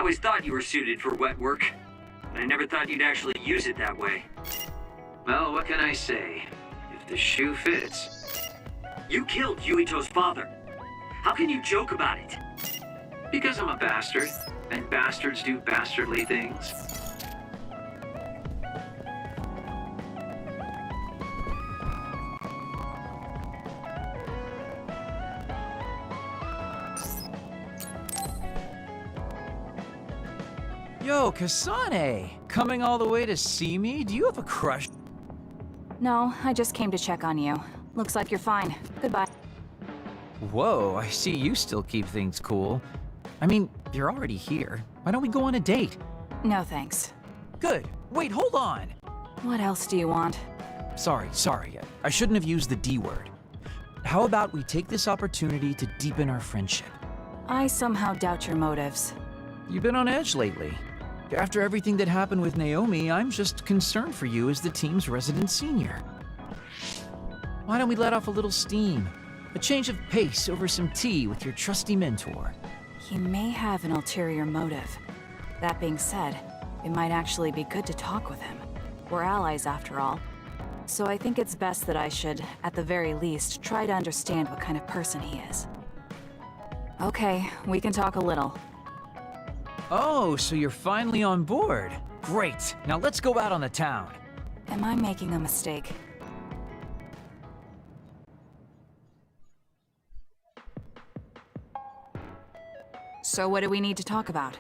always thought you were suited for wet work, but I never thought you'd actually use it that way. Well, what can I say? If the shoe fits. You killed Yuito's father. How can you joke about it? Because I'm a bastard, and bastards do bastardly things. Yo, Kasane! Coming all the way to see me? Do you have a crush? No, I just came to check on you. Looks like you're fine. Goodbye. Whoa, I see you still keep things cool. I mean, you're already here. Why don't we go on a date? No thanks. Good. Wait, hold on! What else do you want? Sorry. I shouldn't have used the D word. How about we take this opportunity to deepen our friendship? I somehow doubt your motives. You've been on edge lately. After everything that happened with Naomi, I'm just concerned for you as the team's resident senior. Why don't we let off a little steam? A change of pace over some tea with your trusty mentor. He may have an ulterior motive. That being said, it might actually be good to talk with him. We're allies after all. So I think it's best that I should, at the very least, try to understand what kind of person he is. Okay, we can talk a little. Oh, so you're finally on board. Great. Now let's go out on the town. Am I making a mistake? So what do we need to talk about?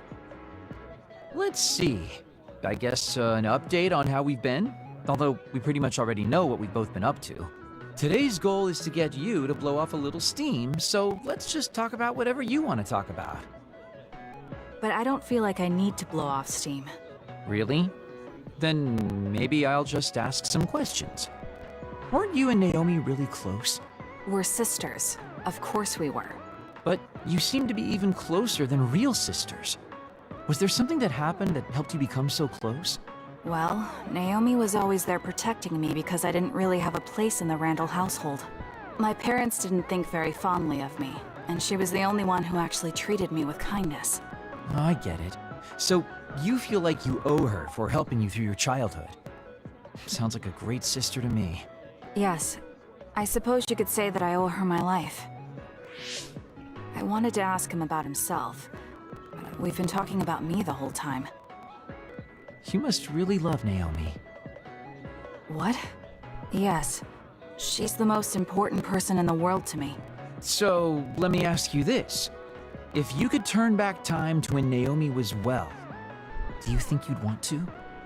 Let's see. I guess an update on how we've been? Although we pretty much already know what we've both been up to. Today's goal is to get you to blow off a little steam, so let's just talk about whatever you want to talk about. But I don't feel like I need to blow off steam. Really? Then maybe I'll just ask some questions. Weren't you and Naomi really close? We're sisters. Of course we were. But you seem to be even closer than real sisters. Was there something that happened that helped you become so close? Well, Naomi was always there protecting me because I didn't really have a place in the Randall household. My parents didn't think very fondly of me, and she was the only one who actually treated me with kindness. I get it. So you feel like you owe her for helping you through your childhood. Sounds like a great sister to me. Yes. I suppose you could say that I owe her my life. I wanted to ask him about himself. We've been talking about me the whole time. You must really love Naomi. What? Yes. She's the most important person in the world to me. So, let me ask you this. If you could turn back time to when Naomi was well, do you think you'd want to?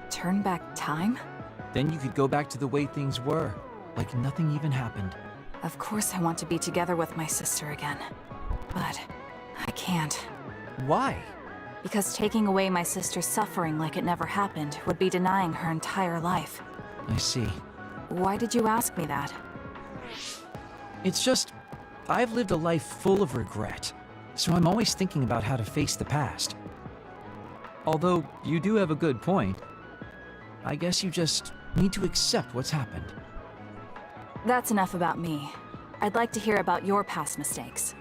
Turn back time? Then you could go back to the way things were, like nothing even happened. Of course I want to be together with my sister again. But I can't. Why? Because taking away my sister's suffering like it never happened would be denying her entire life. I see. Why did you ask me that? It's just, I've lived a life full of regret, so I'm always thinking about how to face the past. Although, you do have a good point. I guess you just need to accept what's happened. That's enough about me. I'd like to hear about your past mistakes.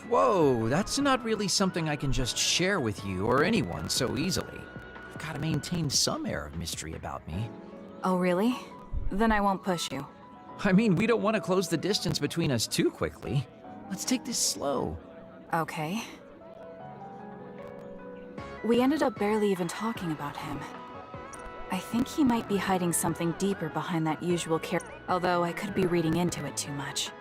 Whoa, that's not really something I can just share with you or anyone so easily. I've got to maintain some air of mystery about me. Oh, really? Then I won't push you. I mean, we don't want to close the distance between us too quickly. Let's take this slow. Okay. We ended up barely even talking about him. I think he might be hiding something deeper behind that usual character, although I could be reading into it too much.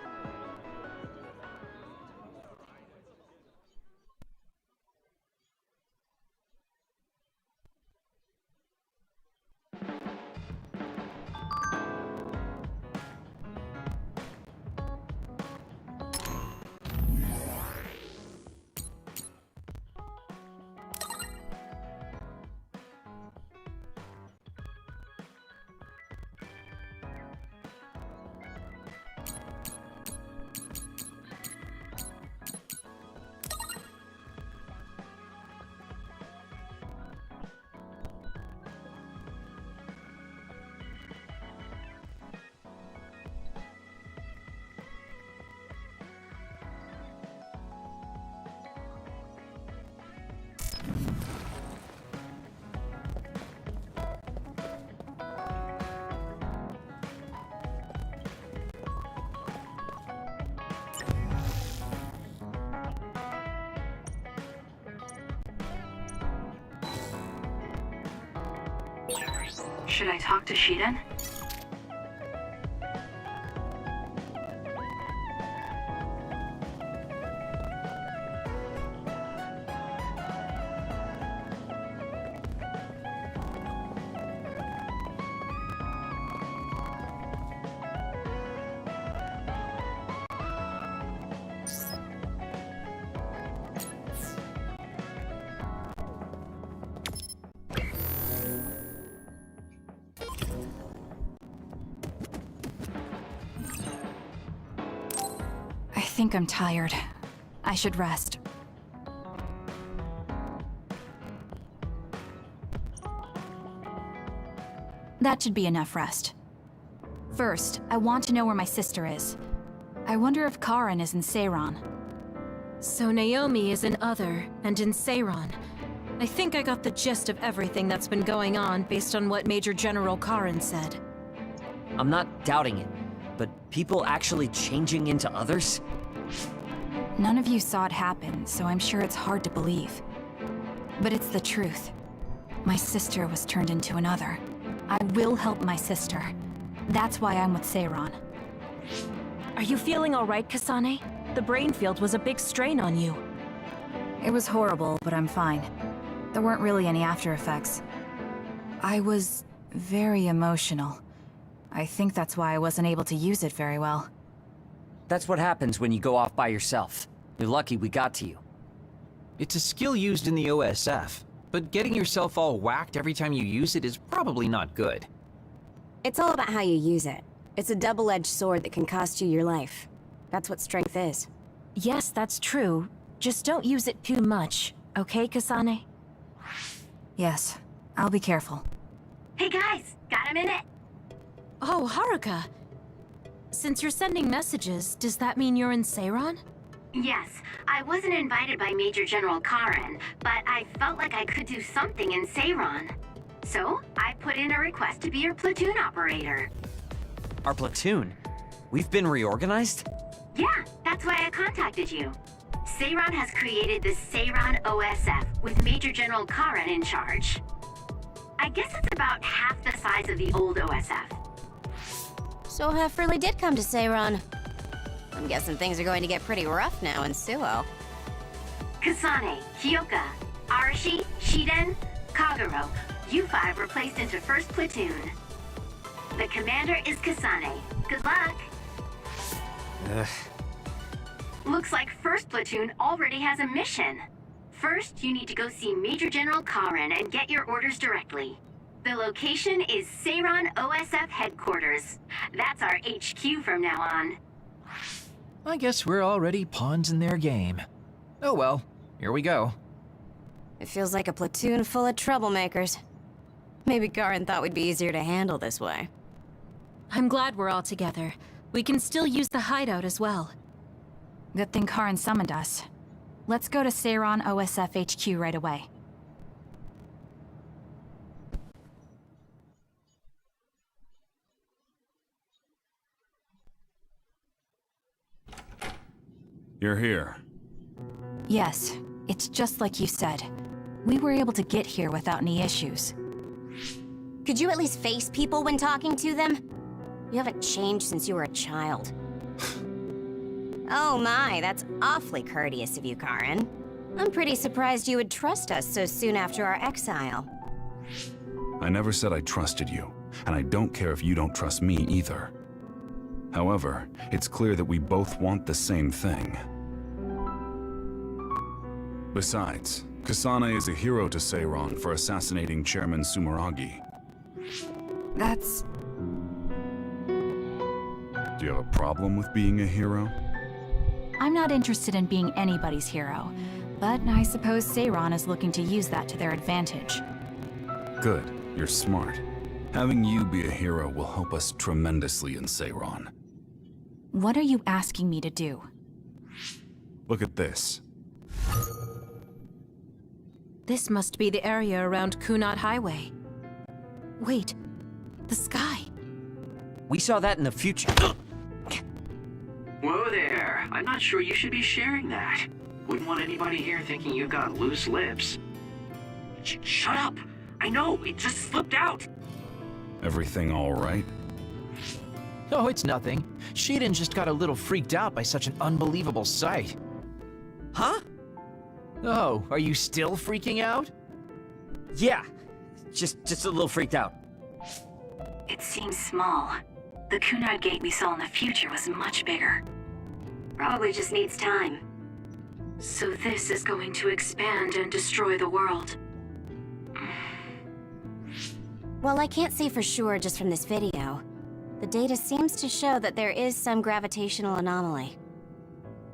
Should I talk to Shiden? I think I'm tired. I should rest. That should be enough rest. First, I want to know where my sister is. I wonder if Karen is in Seiran. So Naomi is in Other and in Seiran. I think I got the gist of everything that's been going on based on what Major General Karen said. I'm not doubting it, but people actually changing into others? None of you saw it happen, so I'm sure it's hard to believe. But it's the truth. My sister was turned into another. I will help my sister. That's why I'm with Seiran. Are you feeling all right, Kasane? The brain field was a big strain on you. It was horrible, but I'm fine. There weren't really any after effects. I was very emotional. I think that's why I wasn't able to use it very well. That's what happens when you go off by yourself. You're lucky we got to you. It's a skill used in the OSF, but getting yourself all whacked every time you use it is probably not good. It's all about how you use it. It's a double-edged sword that can cost you your life. That's what strength is. Yes, that's true. Just don't use it too much, okay, Kasane? Yes, I'll be careful. Hey guys, got a minute? Oh, Haruka. Since you're sending messages, does that mean you're in Seiran? Yes, I wasn't invited by Major General Karen, but I felt like I could do something in Seiran. So, I put in a request to be your platoon operator. Our platoon? We've been reorganized? Yeah, that's why I contacted you. Seiran has created the Seiran OSF with Major General Karen in charge. I guess it's about half the size of the old OSF. So Hef really did come to Seiran. I'm guessing things are going to get pretty rough now in Suo. Kasane, Kyoka, Arashi, Shiden, Kagero, you five were placed into 1st Platoon. The commander is Kasane. Good luck! Looks like 1st Platoon already has a mission. First, you need to go see Major General Karen and get your orders directly. The location is Seiran OSF headquarters. That's our HQ from now on. I guess we're already pawns in their game. Oh well, here we go. It feels like a platoon full of troublemakers. Maybe Karen thought we'd be easier to handle this way. I'm glad we're all together. We can still use the hideout as well. Good thing Karen summoned us. Let's go to Seiran OSF HQ right away. You're here. Yes, it's just like you said. We were able to get here without any issues. Could you at least face people when talking to them? You haven't changed since you were a child. Oh my, that's awfully courteous of you, Karen. I'm pretty surprised you would trust us so soon after our exile. I never said I trusted you, and I don't care if you don't trust me either. However, it's clear that we both want the same thing. Besides, Kasane is a hero to Seiran for assassinating Chairman Sumeragi. That's... Do you have a problem with being a hero? I'm not interested in being anybody's hero, but I suppose Seiran is looking to use that to their advantage. Good, you're smart. Having you be a hero will help us tremendously in Seiran. What are you asking me to do? Look at this. This must be the area around Kunat Highway. Wait, the sky. We saw that in the future. Whoa there. I'm not sure you should be sharing that. Wouldn't want anybody here thinking you've got loose lips. Shut up! I know, it just slipped out! Everything all right? Oh, it's nothing. Shiden just got a little freaked out by such an unbelievable sight. Huh? Oh, are you still freaking out? Yeah, just a little freaked out. It seems small. The Kunad gate we saw in the future was much bigger. Probably just needs time. So this is going to expand and destroy the world. Well, I can't say for sure just from this video. The data seems to show that there is some gravitational anomaly.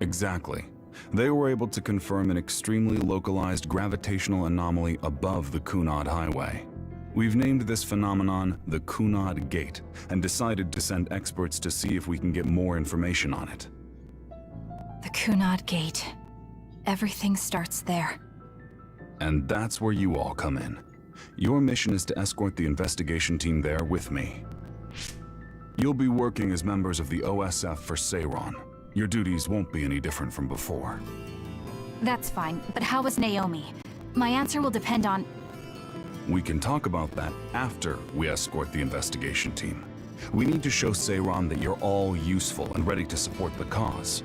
Exactly. They were able to confirm an extremely localized gravitational anomaly above the Kunad Highway. We've named this phenomenon the Kunad Gate, and decided to send experts to see if we can get more information on it. The Kunad Gate. Everything starts there. And that's where you all come in. Your mission is to escort the investigation team there with me. You'll be working as members of the OSF for Seiron. Your duties won't be any different from before. That's fine, but how was Naomi? My answer will depend on... We can talk about that after we escort the investigation team. We need to show Seiron that you're all useful and ready to support the cause.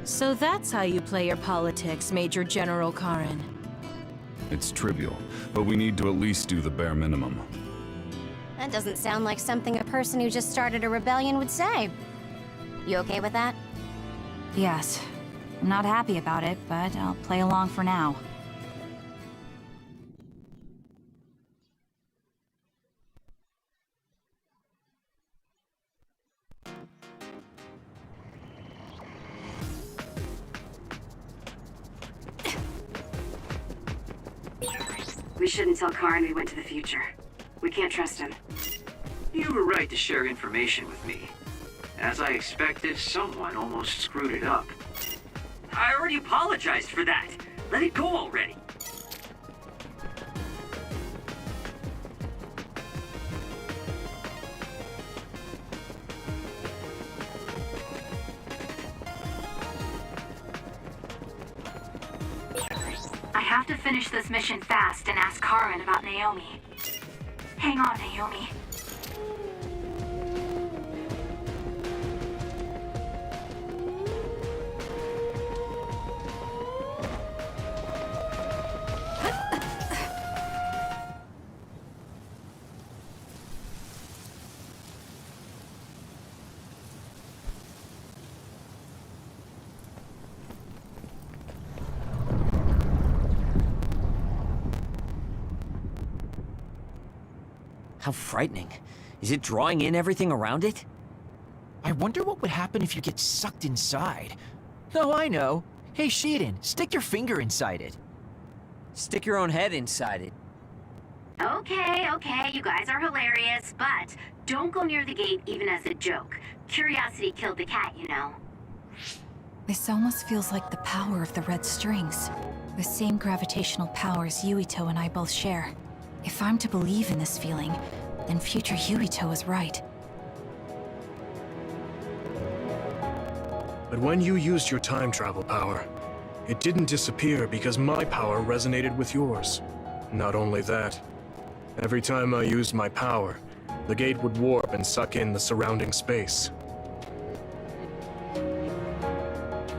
So that's how you play your politics, Major General Karen. It's trivial, but we need to at least do the bare minimum. That doesn't sound like something a person who just started a rebellion would say. You okay with that? Yes. I'm not happy about it, but I'll play along for now. We shouldn't tell Karin we went to the future. We can't trust him. You were right to share information with me. As I expected, someone almost screwed it up. I already apologized for that. Let it go already. I have to finish this mission fast and ask Karin about Naomi. Hang on, Naomi. How frightening. Is it drawing in everything around it? I wonder what would happen if you get sucked inside. Oh, I know. Hey, Shiden, stick your finger inside it. Stick your own head inside it. Okay, you guys are hilarious, but don't go near the gate even as a joke. Curiosity killed the cat, you know. This almost feels like the power of the red strings. The same gravitational powers Yuito and I both share. If I'm to believe in this feeling, then future Yuito is right. But when you used your time travel power, it didn't disappear because my power resonated with yours. Not only that, every time I used my power, the gate would warp and suck in the surrounding space.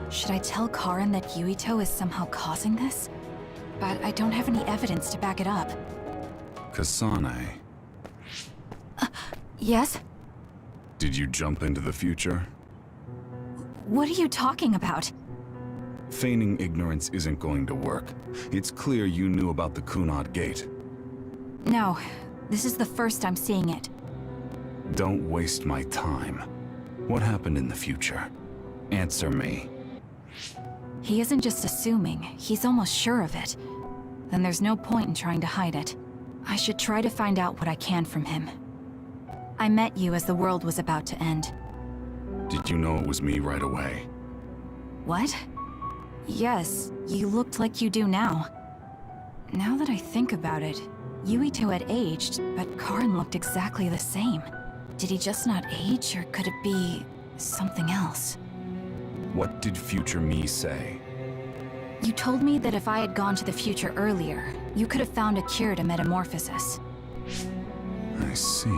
Should I tell Karin that Yuito is somehow causing this? But I don't have any evidence to back it up. Kasane, Yes? did you jump into the future? What are you talking about? Feigning ignorance isn't going to work. It's clear you knew about the Kunad Gate. No, this is the first I'm seeing it. Don't waste my time. What happened in the future? Answer me. He isn't just assuming, he's almost sure of it. Then there's no point in trying to hide it. I should try to find out what I can from him. I met you as the world was about to end. Did you know it was me right away? What? Yes, you looked like you do now. Now that I think about it, Yuito had aged, but Karin looked exactly the same. Did he just not age, or could it be something else? What did future me say? You told me that if I had gone to the future earlier, you could have found a cure to metamorphosis. I see.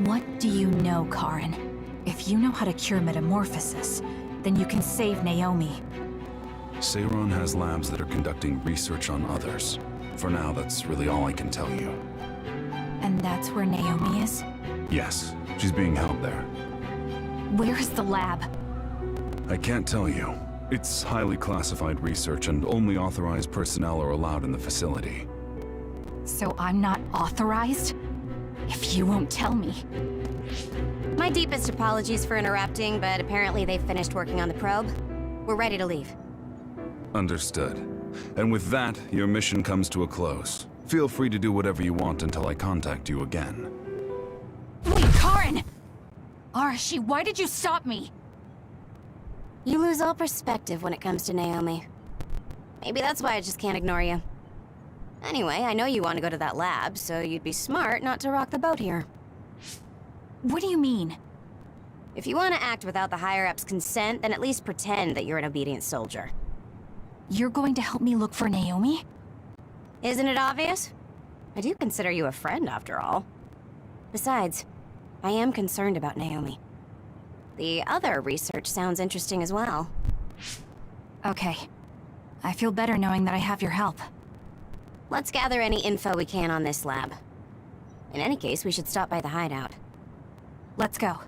What do you know, Karin? If you know how to cure metamorphosis, then you can save Naomi. Seiron has labs that are conducting research on others. For now, that's really all I can tell you. And that's where Naomi is? Yes, she's being held there. Where is the lab? I can't tell you. It's highly classified research and only authorized personnel are allowed in the facility. So I'm not authorized? If you won't tell me. My deepest apologies for interrupting, but apparently they've finished working on the probe. We're ready to leave. Understood. And with that, your mission comes to a close. Feel free to do whatever you want until I contact you again. Wait, Karin! Arashi, why did you stop me? You lose all perspective when it comes to Naomi. Maybe that's why I just can't ignore you. Anyway, I know you want to go to that lab, so you'd be smart not to rock the boat here. What do you mean? If you want to act without the higher-ups' consent, then at least pretend that you're an obedient soldier. You're going to help me look for Naomi? Isn't it obvious? I do consider you a friend, after all. Besides, I am concerned about Naomi. The other research sounds interesting as well. Okay. I feel better knowing that I have your help. Let's gather any info we can on this lab. In any case, we should stop by the hideout. Let's go.